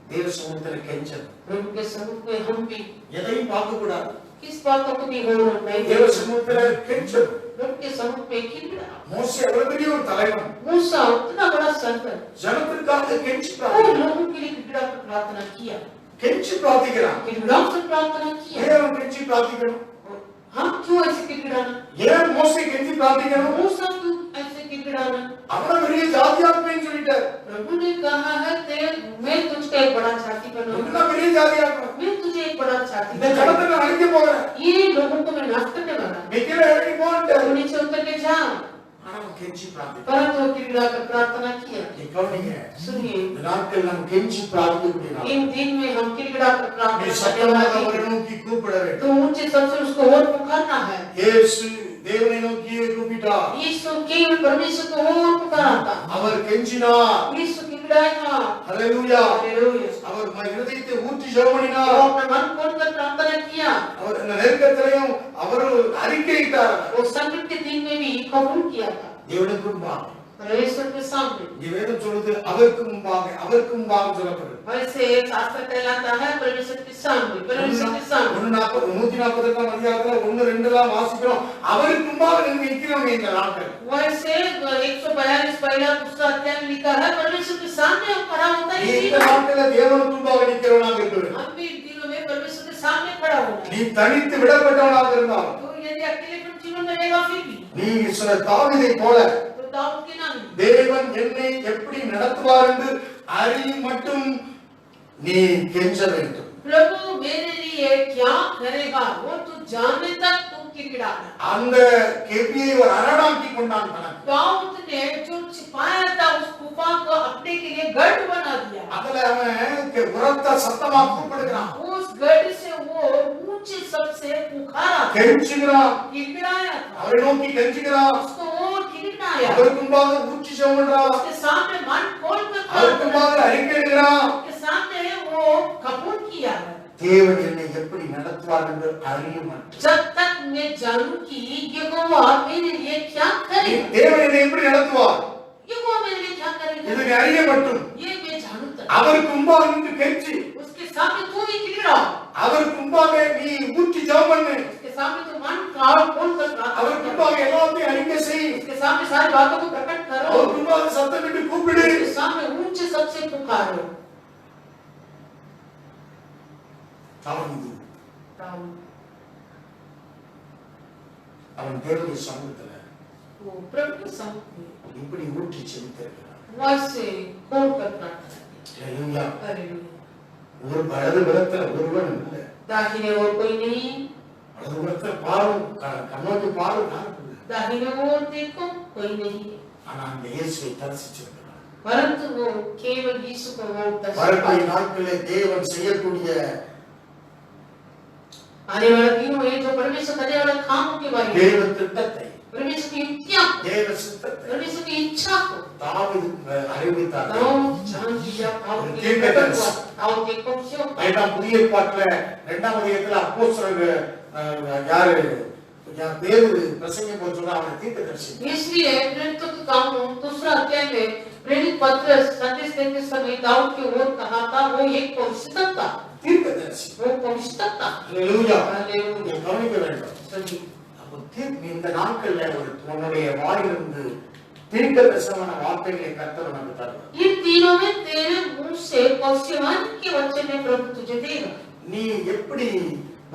தேவ சமூகத்துல கெஞ்சணும். प्रभु के सम्मुख में हम भी எதையும் பார்க்க கூடாது. किस बातों को भी हो नहीं தேவ சமூகத்துல கெஞ்சணும். प्रभु के सम्मुख में खिड़खिड़ा மோசே எவ்வளவு பெரிய ஒரு தலைவன். मूसा उतना बड़ा संत ஜனத்திற்காக கெஞ்சி और பிரார்த்திக்கிறான். लोगों के लिए खिड़खिड़ा कर प्रार्थना किया கெஞ்சி பிரார்த்திக்கிறான். खिड़खिड़ा से प्रार्थना किया ஏன் அவன் கெஞ்சி பிரார்த்திக்கணும்? हम क्यों ऐसे खिड़खिड़ाना ஏன் மோசே கெஞ்சி பிரார்த்திக்கணும்? मूसा क्यों ऐसे खिड़खिड़ाना அவன பெரிய ஜாதியாக்குவேன்னு சொல்லிட்டார். प्रभु ने कहा है मैं तुझको एक बड़ा छाती बनाऊंगा உன்னை பெரிய ஜாதியாக்குவேன். मैं तुझे एक बड़ा छाती இந்த ஜனத்தை நான் அழிக்க போறேன். ये लोगों को मैं नाश करने वाला நீ கீழே இறங்கி போன்ட்டார். हूं नीचे उतर के जा ஆனா அவன் கெஞ்சி பிரார்த்திக்கிறான். परंतु खिड़खिड़ा कर प्रार्थना किया நீ கவனிங்க. सुनिए இந்த நாட்கள் நாம் கெஞ்சி பிரார்த்திக்கக்கூடிய நாள். इन दिन में हम खिड़खिड़ा कर நீ प्रार्थना करने சத்தமாக वाले அவரை நோக்கி கூப்பிட வேண்டும். तो ऊंचे सबसे उसको और पुकारना है இயேசு தேவனை நோக்கியே கூப்பிட்டார். यीशु केवल परमेश्वर को और पुकारा था அவர் கெஞ்சினார். यीशु खिड़खिड़ाया ஹalleluya. हालेलुया அவர் இருதயத்தை ஊற்றி ஜெபமணினார். वो अपना मन खोलकर प्रार्थना किया அவர் இந்த நெருக்கத்திலையும் அவர் அறிக்கையிட்டார். वो संकट के दिन में भी कबूल किया था தேவனுக்கு முன்பாக परमेश्वर के सामने இங்கே வேதம் சொல்லுது அவருக்கு முன்பாக சொல்லப்படுது. वैसे शास्त्र कहलाता है परमेश्वर के सामने 140 அதிகாரத்துல 1-2 வாசிக்கிறோம். அவருக்கு முன்பாக நீங்க நிக்கிறவங்க இந்த நாட்கள். वैसे 142 पहला दूसरा अध्याय में लिखा है परमेश्वर के सामने हम खड़ा होता है இந்த நாட்கள்ல தேவனுக்கு முன்பாக நிக்கிறவனாக இருக்கிறது. हम भी दिनों में परमेश्वर के सामने खड़ा होना நீ தனித்து விடப்பட்டவனாக இருந்தால், तो यदि अकेलेपन जीवन में रहेगा फिर भी நீ சில தாவீதை போல तो दाऊद के नाम தேவன் என்னை எப்படி நடத்துவார் என்று அறியும் மட்டும் நீ கெஞ்ச வேண்டும். प्रभु मेरे लिए क्या करेगा वो तू जानने तक तू खिड़खिड़ाना அந்த கேபியை ஒரு அரணாக்கி கொண்டான் தனக்கு. दाऊद ने जो छिपाया था उस गुफा को अपने के लिए गढ़ बना दिया அதுல அவன் உரத்த சத்தமா கூப்பிடுகிறான். उस गढ़ से वो ऊंचे सबसे पुकारा கெஞ்சுகிறான். खिड़खिड़ाया அவரை நோக்கி கெஞ்சுகிறான். उसको और खिड़खिड़ाया அவருக்கு முன்பாக ஊற்றி ஜெபம்ன்றான். उसके सामने मन खोल कर அவருக்கு முன்பாக அறிக்கையிடுகிறான். उसके सामने वो कबूल किया है தேவன் என்னை எப்படி நடத்துவார் என்று அறியும் மட்டும். जब तक मैं जानूं कि यहोवा मेरे लिए क्या करेगा தேவன் என்னை எப்படி நடத்துவார் यहोवा मेरे लिए क्या करेगा இது நீ அறிய மட்டும். ये मैं जानूं तक அவருக்கு முன்பாக நின்று கெஞ்சி, उसके सामने तू ही खिड़खिड़ा அவருக்கு முன்பாக நீ ஊற்றி ஜெபம் பண்ணு. उसके सामने तो मन काल खोल कर அவருக்கு प्रार्थना முன்பாக कर எல்லாத்தையும் அறிக்கை செய். उसके सामने सारी बातों को प्रकट करो அவருக்கு முன்பாக சத்தமிட்டு கூப்பிடு. उसके सामने ऊंचे सबसे पुकारो தாவீது அவன் தேவனுடைய சமூகத்துல वो प्रभु के सामने இப்படி ஊற்றி செபித்திருக்கிறான். वैसे खोल कर प्रार्थना की ஹalleluya. हालेलुया ஒரு வலது புறத்துல ஒருவன் இல்லை. दाहिने ओर कोई नहीं வலது புறத்துல பாரு கண்ணோக்கி பாரு காணப்படுது. दाहिने ओर देखो कोई नहीं ஆனா அந்த இயேசுவை தரிசிச்சிருக்கிறான். परंतु वो केवल यीशु को वो दर्शन வரக்கூடிய நாட்களிலே தேவன் செய்யக்கூடிய आने वाले दिनों में जो परमेश्वर करने वाले कामों के बारे में தேவ திட்டத்தை, परमेश्वर की इच्छा தேவ சித்தத்தை परमेश्वर की इच्छा को தாவீது அறிவித்தார். दाऊद जान लिया दाऊद के लिए प्रकट हुआ दाऊद के कौशल ஐந்தாம் புதிய ஏற்பாட்டுல 2ஆம் அதிகாரத்துல அப்போஸ்தலர்கள் யாரு பேதுரு பிரசங்கம் போது சொன்னா அவனை தீர்க்கதரிசி. इसलिए प्रेरितों के कामों दूसरा अध्याय में प्रेरित पत्रस संदेश देते समय दाऊद की ओर कहा था, वो एक पवित्र था, தீர்க்கதரிசி. वो पवित्र था। ஹல்லேலூயா. हालेलुया। நீ கவனிக்க வேண்டும். सभी அப்போ இந்த நாட்கள்ல உன்னுடைய வாயிலிருந்து தீர்க்கதரிசனமான வார்த்தைகளை கர்த்தர் நமக்கு தருவார். इन दिनों में तेरे मुंह से भविष्यवाणी के वचन में प्रभु तुझे देगा। நீ எப்படி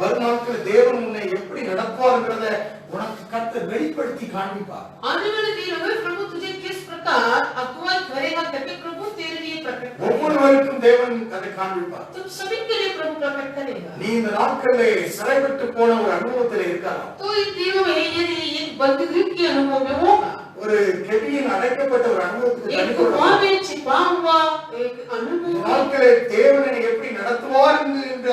வருநாட்கள் தேவன் உன்னை எப்படி நடத்துவார்ங்கறத உனக்கு கர்த்தர் வெளிப்படுத்தி காண்பிப்பார். आने वाले दिनों में प्रभु तुझे किस प्रकार अगुवाई करेगा करके प्रभु तेरे लिए प्रकट करेगा। ஒவ்வொருவருக்கும் தேவன் அதை காண்பிப்பார். तुम सभी के लिए प्रभु प्रकट करेगा। நீ இந்த நாட்களிலே சிறைப்பட்டு போன ஒரு அனுபவத்தில் இருக்கலாம். तो इन दिनों में यदि एक बंदगी के अनुभव में होगा, ஒரு கெபியில் அடைக்கப்பட்ட ஒரு அனுபவத்துக்கு एक गुफा में छिपा हुआ एक अनुभव, நாட்களே தேவனை எப்படி நடத்துவார் என்று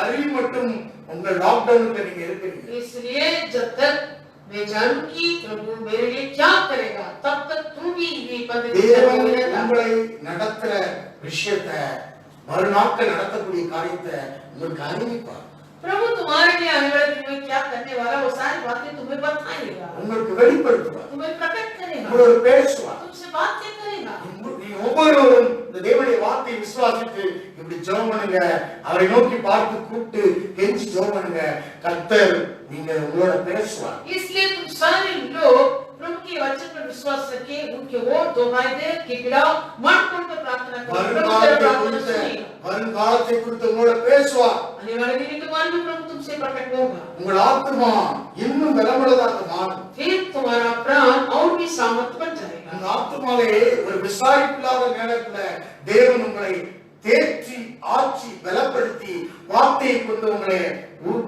அறியும் மட்டும் உங்கள் லாக்டவுனுக்கு நீங்க இருக்கிறீங்க. इसलिए जब तक मैं जानूं कि प्रभु मेरे लिए क्या करेगा, तब तक तू भी ये बंदगी தேவன் में रहेगा। உங்களை நடத்துற விஷயத்தை மறுநாட்கள் நடத்தக்கூடிய காரியத்தை உங்களுக்கு அறிவிப்பார். प्रभु तुम्हारे लिए आने वाले दिन में क्या करने वाला वो सारी बातें तुम्हें बताएगा, உங்களுக்கு வெளிப்படுத்துவார். तुम्हें प्रकट करेगा, உங்களோட பேசுவார். तुमसे बातें करेगा। நீ ஒவ்வொருவரும் இந்த தேவனுடைய வார்த்தையை விசுவாசித்து இப்படி ஜெபம் பண்ணுங்க, அவரை நோக்கி பார்த்து கூப்பிட்டு கெஞ்சி ஜெபம் பண்ணுங்க, கர்த்தர் நீங்க உங்களோட பேசுவார். इसलिए तुम सारे लोग प्रभु के वचन पर विश्वास रखें, उनके ओर दोहाई दे, गिड़गिड़ाओ, मन खोलकर प्रार्थना करो, प्रभु तेरी प्रार्थना सुनेगा। வருங்காலத்தை குறித்து உங்களோட பேசுவார். आने वाले दिन के बारे में प्रभु तुमसे प्रकट होगा। உங்கள் ஆத்துமா இன்னும் பலமுள்ளதாக மாறும். फिर तुम्हारा प्राण और भी सामर्थ बन जाएगा। உங்க ஆத்துமாவே ஒரு விசாரிப்பில்லாத நேரத்துல தேவன் உங்களை தேற்றி ஆட்சி பலப்படுத்தி வார்த்தையை கொண்டு உங்களை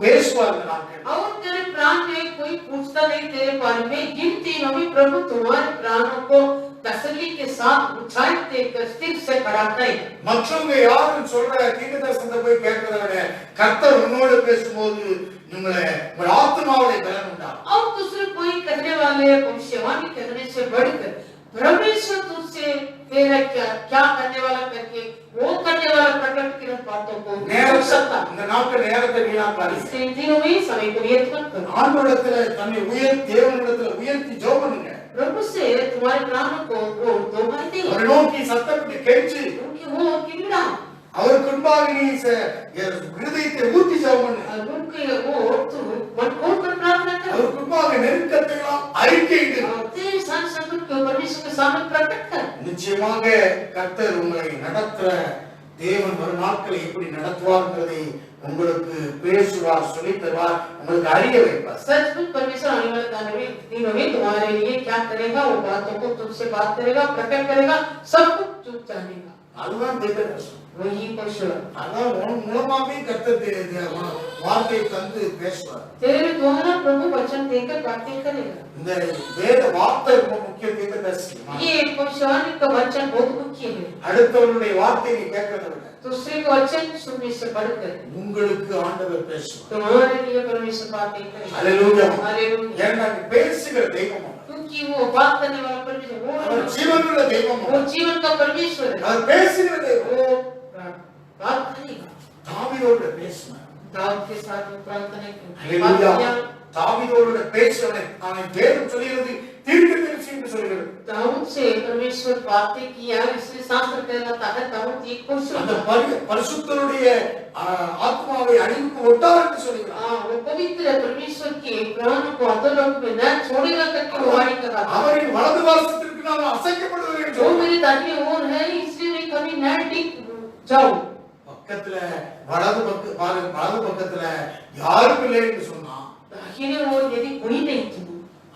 பேசுவார். இந்த நாட்கள் और तेरे प्राण में कोई पूछता नहीं तेरे बारे में, इन तीनों में प्रभु तुम्हारे प्राणों को तसल्ली के साथ ऊंचाई देकर स्थिर से खड़ा करेगा। மற்றவங்க யாரும் சொல்ற தீர்க்கதரிசனத்தை போய் கேட்கிறத விட கர்த்தர் உன்னோடு பேசும்போது உங்கள் ஆத்துமாவுடைய பலன் உண்டாகும். और दूसरे कोई कहने वाले भविष्यवाणी कहने से बढ़कर परमेश्वर तुझसे तेरा क्या करने वाला करके वो करने वाला प्रकट की बातों को सुन सकता। இந்த நாட்கள் நேரத்தை வீணாக்காதீங்க. इसलिए दिनों में समय को व्यर्थ मत करो। ஆண்டவரிடத்துல தன்னை தேவனிடத்துல உயர்த்தி ஜெபம் பண்ணுங்க. प्रभु से तुम्हारे प्राणों को वो दोहाई दे, அவரை நோக்கி சத்தமிட்டு கெஞ்சி उनकी वो गिड़गिड़ाओ, அவருக்கு முன்பாக நீ இருதயத்தை ஊற்றி ஜெபம் பண்ணு. और उनके वो तू मन खोलकर प्रार्थना कर, அவருக்கு முன்பாக நெருக்கத்தை அறிக்கையிடு. और तेरे साथ संकट को परमेश्वर के सामने प्रकट कर। நிச்சயமாக கர்த்தர் உங்களை நடத்துற தேவன் ஒரு நாட்களை எப்படி நடத்துவார்ங்கிறதை உங்களுக்கு பேசுவார், சொல்லித் தருவார், உங்களுக்கு அறிய வைப்பார். सचमुच परमेश्वर आने वाले दिनों में तुम्हारे लिए क्या करेगा, वो बातों को तुमसे बात करेगा, प्रकट करेगा, सब कुछ चुप जानेगा। அதுதான் தீர்க்கதரிசனம். वही परमेश्वर அதான் உன் மூலமாவே கர்த்தர் வார்த்தையை தந்து பேசுவார். तेरे द्वारा प्रभु वचन देकर बातें करेगा। இந்த வேத வார்த்தை ரொம்ப முக்கிய தீர்க்கதரிசனம். ये भविष्यवाणी का वचन बहुत मुख्य है। அடுத்தவருடைய வார்த்தையை நீ கேட்கிறத விட दूसरे का वचन सुनने से बढ़कर உங்களுக்கு ஆண்டவர் பேசுவார். तुम्हारे लिए परमेश्वर बातें करेगा। ஹல்லேலூயா. हालेलुया। ஏன்னா பேசுகிற தெய்வம் क्योंकि वो बात करने वाला परमेश्वर, அவர் ஜீவனுள்ள தெய்வம். वो जीवन का परमेश्वर है, அவர் பேசுகிற தெய்வம். वो बात करेगा। தாவீதோடு பேசினார். दाऊद के साथ वो प्रार्थना ஹல்லேலூயா. की। தாவீதோடு பேசினவனை அவன் வேதம் சொல்கிறது தீர்க்கதரிசி என்று சொல்கிறது. दाऊद से परमेश्वर बातें किया, इसलिए शास्त्र कहलाता है दाऊद एक அந்த पुरुष। பரிசுத்தருடைய ஆத்மாவை அழிவுக்கு ஒட்டார் என்று சொல்கிறார். वो पवित्र परमेश्वर के प्राणों को अधोलोक में न छोड़ेगा करके वो वाणी कर रहा था। அவரின் வலது வாசத்திற்கு நான் அசைக்கப்படுவேன் என்று वो சொல்கிறார். मेरे दाहिने ओर है, इसलिए मैं कभी न टिक जाऊं। பக்கத்துல வலது பக்கத்துல யாரும் இல்லை என்று சொன்னா, दाहिने ओर यदि कोई नहीं थी,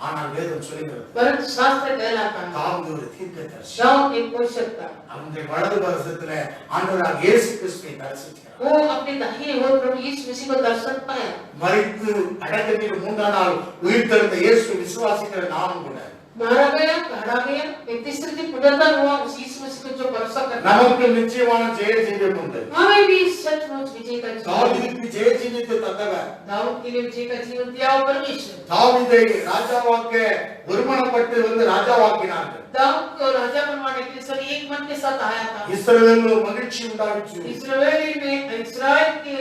ஆனால் வேதம் சொல்கிறது परंतु शास्त्र कहलाता है தாவீது ஒரு தீர்க்கதரிசி. दाऊद एक पुरुष था। அவனுடைய வலது பக்கத்துல ஆண்டவராகிய இயேசு கிறிஸ்துவை தரிசிக்கிறார். वो अपने दाहिने ओर प्रभु यीशु मसीह को दर्शन पाया। மரித்து அடக்கத்தில் 3ஆம் நாள் உயிர்த்தெழுந்த இயேசுவை விசுவாசிக்கிற நாமும் கூட मारा गया, काढ़ा गया, 33 दिन पुनरुत्थान हुआ उस यीशु मसीह को जो भरोसा करता है, நமக்கு நிச்சயமான ஜெயம் உண்டு. हमें भी सचमुच विजय का जीवन। தாவீதுக்கு ஜெயத்தை தந்தவர். दाऊद के लिए विजय का जीवन दिया वो परमेश्वर। தாவீதை ராஜாவாக்க ஒருமனப்பட்டு வந்து ராஜாவாக்கினார்கள். दाऊद को राजा बनवाने के लिए सभी एक मन के साथ आया था। இஸ்ரவேலில் மகிழ்ச்சி உண்டாயிற்று. इस्राएल के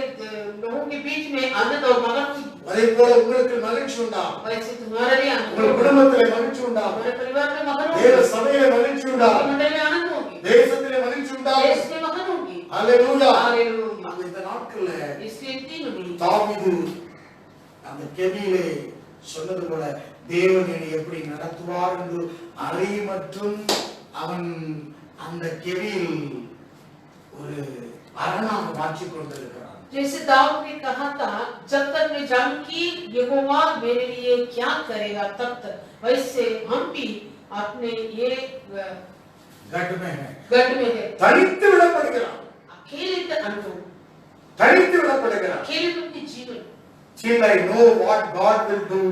लोगों के बीच में आनंद और मगन की அதே போல உங்களுக்கு மகிழ்ச்சி உண்டாகும். वैसे तुम्हारे लिए आनंद உங்கள் குடும்பத்திலே மகிழ்ச்சி உண்டாகும். हमारे परिवार में मगन தேவ होगी, சபையிலே மகிழ்ச்சி உண்டாகும். मंडल में आनंद होगी, தேசத்திலே மகிழ்ச்சி உண்டாகும். देश में मगन होगी। அல்லேலூயா. हालेलुया। இந்த நாட்கள்ல इसलिए तीनों में தாவீது அந்த கெபியிலே சொன்னது போல தேவன் என்னை எப்படி நடத்துவார் என்று அறிய மற்றும் அவன் அந்த கெபியில் ஒரு அரணாக மாற்றிக் கொண்டிருக்கிறான். जैसे दाऊद ने कहा था, जब तक मैं जानूं कि यहोवा मेरे लिए क्या करेगा तब तक, वैसे हम भी अपने ये गढ़ में है तनित्य விடப்படுகிறான். अकेले का अनुभव, தனித்து விடப்படுகிறான். अकेले अपने जीवन, Till I know what God will do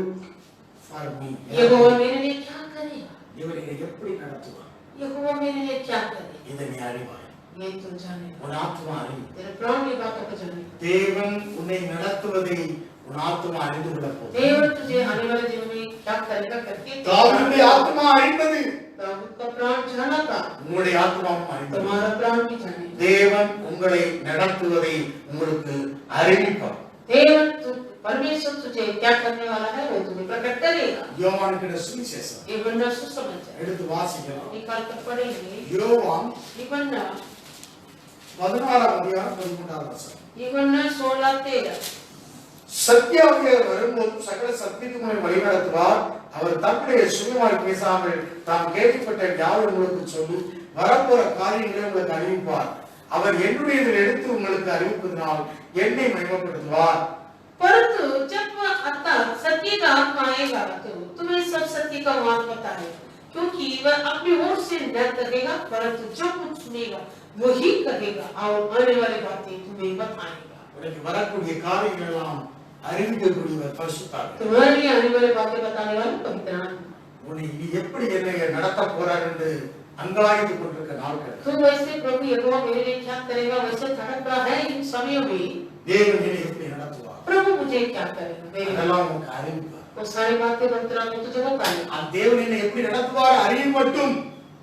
for me. यहोवा मेरे लिए क्या करेगा, இவர் என்னை எப்படி நடத்துவார் यहोवा मेरे लिए क्या करेगा, இதை நீ அறிவாய். ये तुम जाने, உன் ஆத்மா அறி. तेरे प्राण की बातों को जाने। தேவன் உன்னை நடத்துவதை உன் ஆத்மா அறிந்து கொள்ள போகுது. देव तुझे आने वाले जीवन में क्या करेगा करके தாவீதுடைய ஆத்மா அறிந்தது. दाऊद का प्राण जाना था, உங்களுடைய ஆத்மாவும் அறிந்தது. तुम्हारा प्राण भी जाने। தேவன் உங்களை நடத்துவதை உங்களுக்கு அறிவிப்பார். देव परमेश्वर तुझे क्या करने वाला है वो तुम्हें प्रकट करेगा। யோவானுடைய சுவிசேஷம் ये वरना सुसमाचार எடுத்து வாசிக்கலாம். निकाल कर पढ़ेंगे। யோவான் ये वरना 16 அதிகாரம் 13 வசனம். ये वरना 16-13 சத்தியாவியர் வரும்போது சகல சத்தியத்துக்குள்ளே வழிநடத்துவார். அவர் தம்முடைய சுயமாய் பேசாமல் தாம் கேள்விப்பட்ட யாரும் உங்களுக்கு சொல்லி வரப்போற காரியங்களை உங்களுக்கு அறிவிப்பார். அவர் என்னுடையதில் எடுத்து உங்களுக்கு அறிவிப்பதனால் என்னை மகிமைப்படுத்துவார். परंतु जब वह आता सत्य का आत्मा आएगा तो तुम्हें सब सत्य का मार्ग बताएगा, क्योंकि वह अपनी ओर से न कहेगा, परंतु जो कुछ सुनेगा वही कहेगा और आने वाली बातें तुम्हें बताएगा। உனக்கு வரக்கூடிய காரியங்கள் எல்லாம் அறிவிக்கக்கூடியவர் பரிசுத்தாவியானவர். तुम्हारे लिए आने वाली बातें बताने वाला पवित्र आत्मा। உன்னை எப்படி என்னை நடத்த போறார் என்று அங்கலாய்த்துக் கொண்டிருக்க நாட்கள். तो वैसे प्रभु यहोवा मेरे लिए क्या करेगा वैसे धड़क रहा है इन समयों में। தேவன் என்னை எப்படி நடத்துவார், प्रभु मुझे क्या करेगा, அதெல்லாம் உங்களுக்கு அறிவிப்பார். वो सारी बातें मंत्रा में तुझे बताएगा। அந்த தேவன் என்னை எப்படி நடத்துவார் அறியும் மட்டும்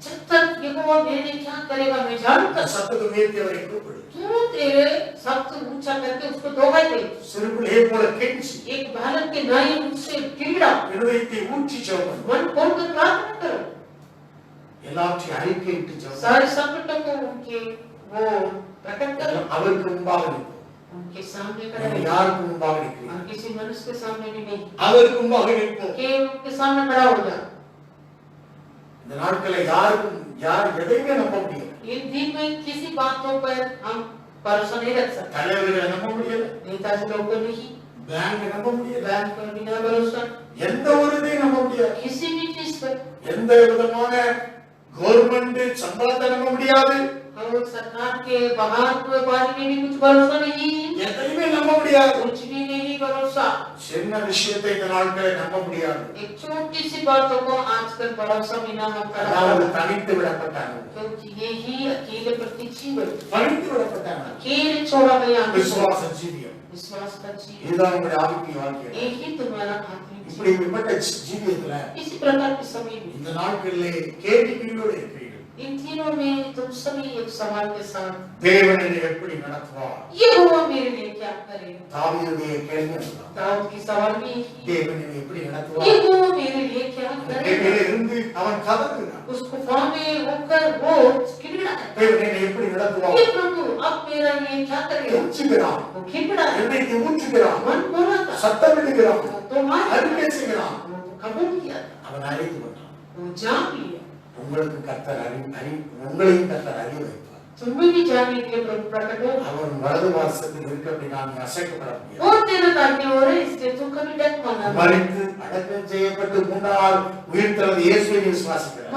जब तक यहोवा मेरे लिए क्या करेगा मैं जानूं तक சத்தத்தை உயர்த்தி அவரை கூப்பிடு. तू तेरे शब्द ऊंचा करके उसको दोहाई दे। சிறுபிள்ளையை போல கெஞ்சி एक बालक के नाई उससे गिरा இருதயத்தை ஊற்றி ஜெபம் मन खोलकर प्रार्थना करो। எல்லாவற்றையும் அறிக்கையிட்டு ஜெபம் सारे संकटों को उनके वो प्रकट करो, அவருக்கு முன்பாக நிற்போம். उनके सामने நீங்கள் खड़े हो। யாருக்கு முன்பாக நிற்கிறீர்கள்? और किसी मनुष्य के सामने भी नहीं, அவருக்கு முன்பாக நிற்போம். केवल उनके सामने खड़ा हो जा। இந்த நாட்களில் யாருக்கும் யார் எதையுமே நம்ப முடியல. इन दिन में किसी बातों पर हम भरोसा नहीं रख सकते। தலைவர்களை நம்ப முடியல, नेताजी लोगों को नहीं, பேங்க் நம்ப முடியல, बैंक पर बिना भरोसा, எந்த ஒரு இதையும் நம்ப முடியாது. किसी भी चीज पर, எந்த விதமான கவர்மெண்ட் சம்பளத்தை நம்ப முடியாது. और सरकार के बाहर के बारे में भी कुछ भरोसा नहीं, எதையுமே நம்ப முடியாது. कुछ भी नहीं भरोसा। சின்ன விஷயத்தை இந்த நாட்களில் நம்ப முடியாது. एक छोटी सी बातों को आजकल भरोसा बिना हम அதாவது कर, தனித்து விடப்பட்டாங்க, क्योंकि ये ही अकेले प्रति जीवन, தனித்து விடப்பட்டாங்க. अकेले छोड़ा गया விசுவாச ஜீவியம் विश्वास का जीवन, இதுதான் உங்களுடைய ஆவிக்குரிய வாழ்க்கை. यही तुम्हारा आत्मिक இப்படி जीवन। விபட்ட ஜீவியத்துல इसी प्रकार के समय में இந்த நாட்களிலே கேள்விக்குறியோடு இருக்கிறீர்கள். इन तीनों में तुम सभी एक सवाल के साथ, தேவன் என்னை எப்படி நடத்துவார்? यहोवा मेरे लिए क्या करेगा। தாவீதுடைய கேள்வி அதுதான். दाऊद की सवाल भी यही है, தேவன் என்னை எப்படி நடத்துவார்? यहोवा मेरे लिए क्या करेगा। கேள்வியிலே இருந்து அவன் கதறுகிறான். उस गुफा में होकर वो गिड़गिड़ा है, தேவன் என்னை எப்படி நடத்துவார்? ये प्रभु अब मेरा लिए क्या करेगा। கெஞ்சுகிறான், वो गिड़गिड़ा है, என்னை ஊற்றுகிறான், मन बोला था, சத்தமிடுகிறான், तो मान அறிக்கை செய்கிறான். वो कबूल किया था, அவன் அறிந்து கொண்டான். वो जान लिया। உங்களுக்கு கர்த்தர் உங்களையும் கர்த்தர் அறிய வைப்பார். तुम्हें भी जानने के लिए प्रभु प्रकट हो, அவர் வலது வாசத்தில் இருக்க அப்படின்னா நீ அசைக்கப்பட முடியாது. वो तेरा दाहिने ओर है, इसलिए तू कभी डर माना மரித்து அடக்கம் செய்யப்பட்டு 3 நாள் உயிர்த்தெழுந்த இயேசுவை நீ விசுவாசிக்கிறாய்.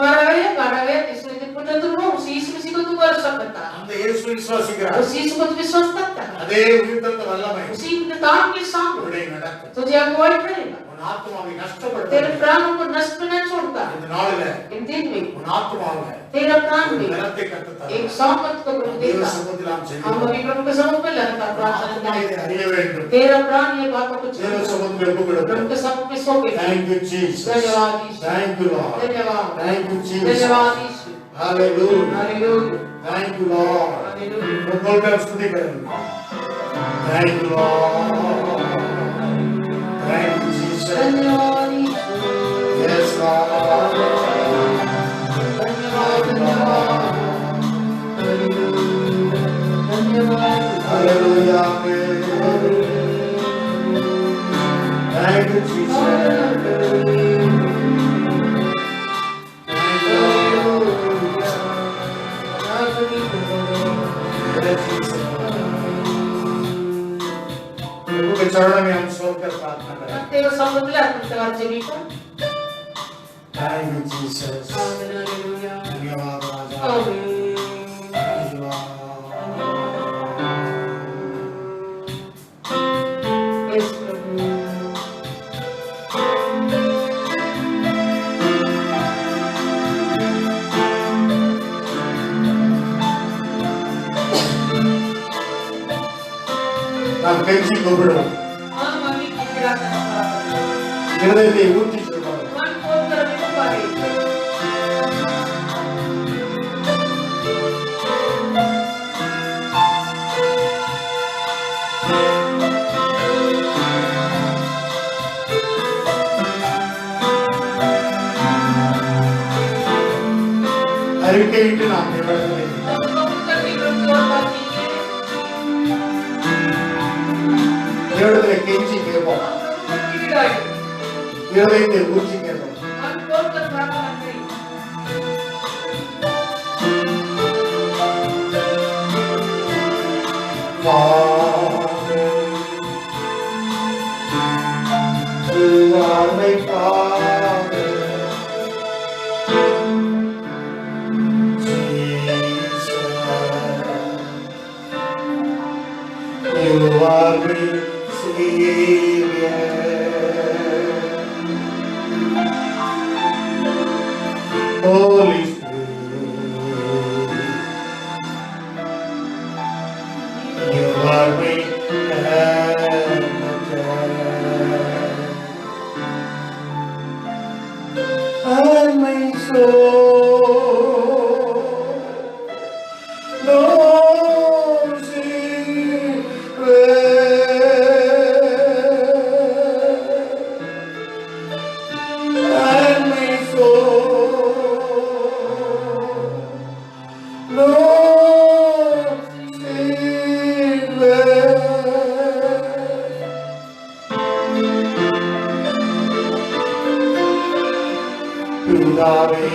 मारा गया इसलिए जब पुत्र तुम हो उसी यीशु मसीह को तू भरोसा करता है, அந்த இயேசுவை விசுவாசிக்கிறாய். उसी यीशु को तू विश्वास करता है, அதே உயிர்த்தெழுந்த வல்லமை उसी निदान के सामने உன்னை நடத்தும். तुझे अगुवाई करेगा, உன் ஆத்மாவை तेरे நஷ்டப்படுத்த प्राणों को नष्ट न छोड़ता। இந்த நாளில इन दिन में உன் ஆத்மாவை तेरा प्राण में பலத்தை கர்த்தர் एक सामर्थ को प्रभु தேவ देता। சமூகத்தில் நாம் हम ஜெபிப்போம். अभी प्रभु के समुख में लगातार प्रार्थना ஆத்மா करें, இதை அறிய வேண்டும். तेरा प्राण ये बातों को தேவ जानता। சமூகத்தில் ஒப்புக்கொடுப்போம். प्रभु के समुख में सौंपे। Thank you Jesus. धन्यवाद यीशु, Thank you Lord. धन्यवाद, Thank you Jesus. धन्यवाद यीशु, Hallelujah. Hallelujah, Thank you Lord. Hallelujah. उनको स्તુति करेंगे. Thank you Lord. धन्यवाद यीशु, Yes, Lord. धन्यवाद धन्यवाद Hallelujah. Thank you, Jesus. प्रभु के चरणों में हम सोकर प्रार्थना करें। தேவ சமூகத்தில் அர்ப்பணித்தவாறு ஜெபிப்போம். Thank you, Jesus. ஹalleluya. धन्यवाद राजा। ஆமென். धन्यवाद। Yes, प्रभु. நாம் கெஞ்சி கூப்பிடுவோம். हम अभी कितना करता இருதயத்தை ஊற்றி சொல்வோம். मन खोल कर अभी पुकारे அறிக்கையிட்டு நாம் தேவனை हम कबूल करके प्रभु और बात कीजिए தேவனை கெஞ்சி கேட்போம். हम कबूल करके विदाई இருதயத்தை ஊற்றி கேட்போம். मन खोल कर प्रार्थना करें Father, you are my Father. Jesus, you are my Savior. Holy Spirit, you are my and my soul knows it well. And my soul knows it well. பிதாவே,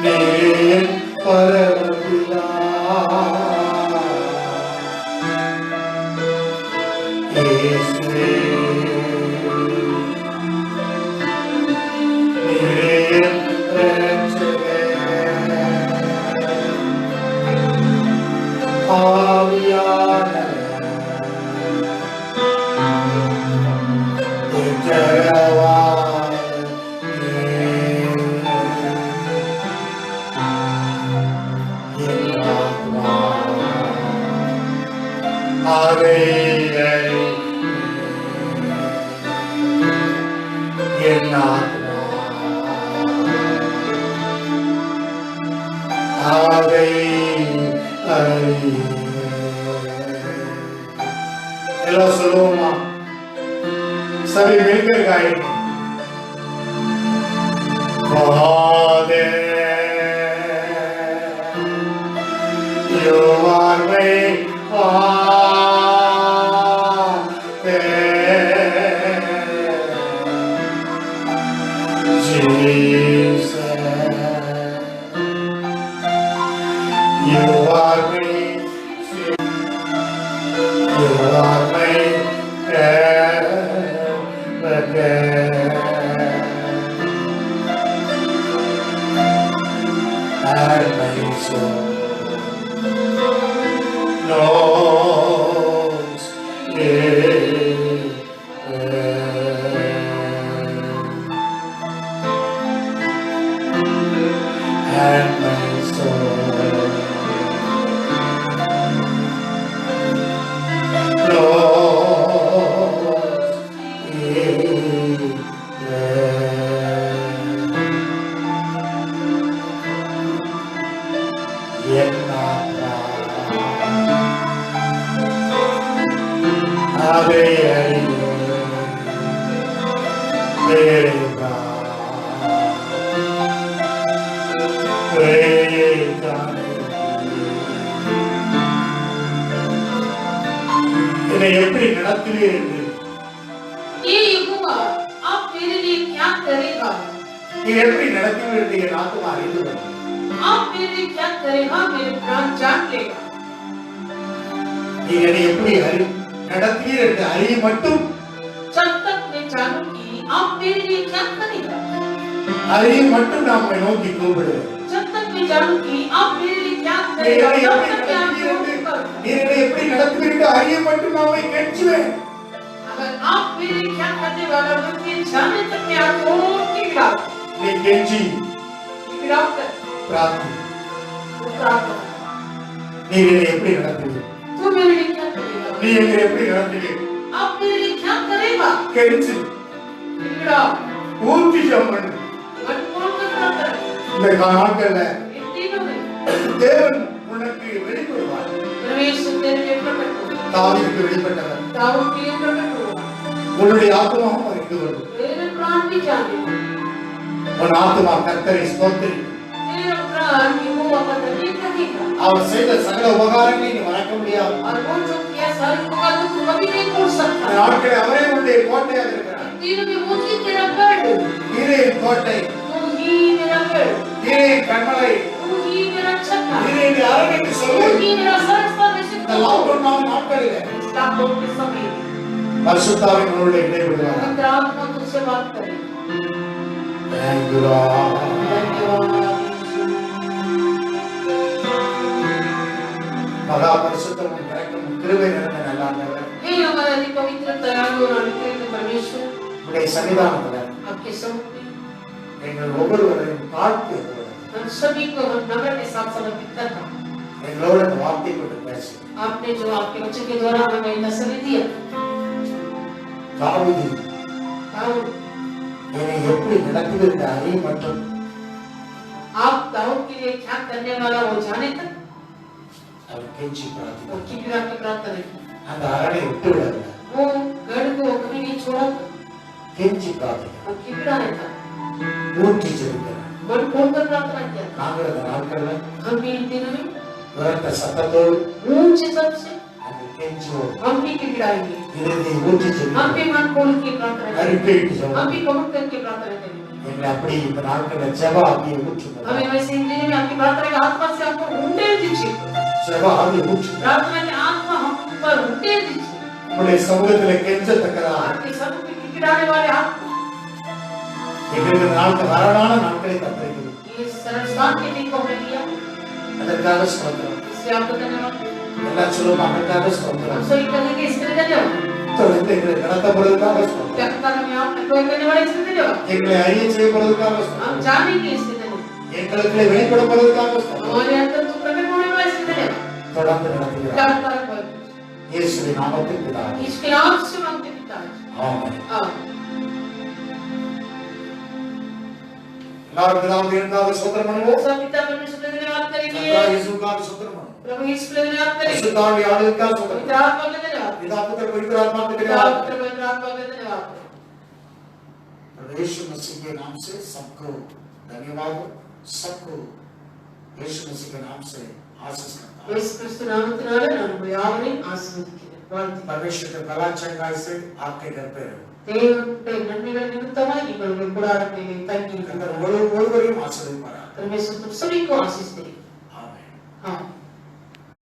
நீர் பரமபிதா, இயேசுவே, நீர் இரட்சகர், ஆவியானவர், எல்லாம் சொல்லுவோமா? सभी मिलकर गाएंगे। Father, you are my Father. Jesus, you are my You are my and my soul knows it well. And my soul knows it well. அதை என்னை எப்படி நடத்துவீர் என்று ये यहोवा आप मेरे लिए क्या करेगा நீ எப்படி நடத்துவீர் என்று என் ஆத்மா அறிந்து கொள்ளும். आप मेरे लिए क्या करेगा मेरे प्राण जान लेगा நீ என்னை எப்படி நடத்துவீர் என்று அறிய மட்டும் जब तक मैं जानूंगी आप मेरे लिए क्या करेगा அறிய மட்டும் நாம் உம்மை நோக்கி கூப்பிடுவேன். जब तक मैं जानूंगी आप मेरे लिए क्या நீ करेगा என்னை तब எப்படி तक मैं आपको நடத்துவீர் என்று करूंगा நீ என்னை எப்படி நடத்துவீர் என்று அறிய மட்டும் நான் உம்மை கெஞ்சுவேன். अगर आप मेरे लिए क्या करने वाला हो मैं जाने तक मैं आपको गिराऊं நீ கெஞ்சி गिराकर பிரார்த்தி. प्रार्थना நீ என்னை எப்படி நடத்துவீர்? तू मेरे लिए क्या करेगा நீ என்னை எப்படி நடத்துவீர்? आप मेरे लिए क्या करेगा கெஞ்சி गिरा ஊற்றி ஜெபம் मन खोल कर प्रार्थना இந்த நாட்கள்ல इन तीनों में தேவன் உனக்கு வெளிப்படுவார். परमेश्वर तेरे लिए प्रकट होगा தாவீதுக்கு வெளிப்பட்டவர் दाऊद के लिए प्रकट होगा உன்னுடைய ஆத்மாவும் அறிந்து கொள்ளும். तेरे प्राण भी जाने உன் ஆத்மா கர்த்தரை ஸ்தோத்திரி. तेरा प्राण यहोवा का धन्यवाद करेगा அவர் செய்த சகல உபகாரங்களை நீ மறக்க முடியாது. और वो जो किया सारे उपकार तू कभी नहीं भूल இந்த सकता நாட்களில் அவரே உன்னுடைய கோட்டையாக இருக்கிறார். तीनों में वो ही तेरा गढ़ நீரின் கோட்டை, तू ही मेरा गढ़ நீரின் கண்மலை, तू ही मेरा छत्ता நீரின் அரண் என்று तू சொல்லு. ही मेरा सरस्वती இந்த லாக்டவுன் நாட்களிலே लॉकडाउन के समय பரிசுத்தாவின் உன்னோடு இடைவிடுவார். पवित्र आत्मा तुझसे बात करे Thank you, Lord. धन्यवाद மகா பரிசுத்தமும் இரக்கமும் கிருபை நிறைந்த நல்ல ஆண்டவரே, हे हमारे अति पवित्र दयालु और अनुग्रही परमेश्वर உம்முடைய சன்னிதானத்துல आपके सम्मुख में எங்கள் ஒவ்வொருவரையும் தாழ்த்தி हम सभी को हम नम्र के साथ समर्पित करता हूं எங்களோட இந்த வார்த்தை கொண்டு பேசு. आपने जो आपके वचन के द्वारा हमें नसली दिया தாவீது दाऊद என்னை எப்படி நடத்துவீர் என்று அறிய மட்டும் आप दाऊद के लिए क्या करने वाला वो जाने तक அவர் கெஞ்சி वो பிரார்த்தித்தார். किबिरा की प्रार्थना की அந்த அரணை விட்டு விடவில்லை. वो गढ़ को कभी नहीं छोड़ा கெஞ்சி பிரார்த்தித்தார். वो किबिरा रहता ஊற்றி ஜெபிக்கிறார். मन खोलकर प्रार्थना किया நாங்கள் அந்த நாட்கள்ல हम भी इन दिनों में உரத்த சத்தத்தோடு ऊंचे शब्द से அந்த கெஞ்சுவோம். हम भी किबिराएंगे இறுதி ஊற்றி हम ஜெபிக்கிறோம். भी मन खोल के प्रार्थना करेंगे அறிக்கையிட்டு हम ஜெபம். भी कबूल करके प्रार्थना करेंगे எங்களை அப்படி இந்த நாட்கள்ல ஜெப ஆவியை ஊற்றுங்கள். हमें वैसे इन दिनों में आपकी प्रार्थना के आत्मा से हमको उंडे दीजिए ஜெப ஆவியை ஊற்றுங்கள். प्रार्थना के आत्मा हम पर उंडे दीजिए உங்களுடைய சமூகத்துல கெஞ்சத்தக்கதா आपके सब पे किबिराने वाले आत्मा எங்களுக்கு இந்த நாட்கள் வரலான நாட்களை தந்திருக்கிறது. ये सरस्वती के दिन को हमने लिया அதற்காக ஸ்தோத்திரம். इसलिए आपको धन्यवाद எல்லாம் சொல்லுவோம் அதற்காக हम ஸ்தோத்திரம். सभी कहेंगे इसके लिए धन्यवाद தொடர்ந்து எங்களை நடத்தப்படுவதற்காக ஸ்தோத்திரம். व्याख्यान में आप कोई करने वाले इसके लिए धन्यवाद எங்களை அறிய செய்யப்படுவதற்காக हम ஸ்தோத்திரம். जानेंगे इसके धन्यवाद எங்களுக்கு வெளிப்படுவதற்காக ஸ்தோத்திரம். हमारे अंदर तो प्रकट होने वाला इसके धन्यवाद தொடர்ந்து நடத்துகிறார். लगातार कोई இயேசுவின் நாமத்தில் பிதாவே. इसके नाम से मांगते पिता ஆமென். आमीन எல்லாரும் பிதாவுக்கு இரண்டாவது ஸ்தோத்திரம் பண்ணுவோம். सब पिता परमेश्वर का धन्यवाद करेंगे கர்த்தர் இயேசுவுக்காக ஸ்தோத்திரம் பண்ணுவோம். प्रभु यीशु के लिए धन्यवाद करेंगे பரிசுத்தாவின் ஆளுகைக்காக ஸ்தோத்திரம். पवित्र आत्मा का धन्यवाद பிதா புத்திர பவித்திர ஆத்மாவுக்கு पिता धन्यवाद. पुत्र पवित्र आत्मा का धन्यवाद प्रभु यीशु मसीह के नाम से सबको धन्यवाद. सबको यीशु मसीह के नाम से आशीष करता हूं. यीशु क्रिस्तु नामத்தினால நான் உங்களை யாவரையும் ஆசீர்வதிக்கிறேன் வாழ்த்துகிறேன் परमेश्वर के भला चंगाई से आपके घर पे रहो. தேவனுடைய நன்மைகள் நிமித்தமாய் நீங்கள் உங்கள் கூடாரங்களிலே தங்கி கர்த்தர் ஒவ்வொருவரையும் ஆசீர்வதிப்பாராக. परमेश्वर तुम सभी को आशीष दे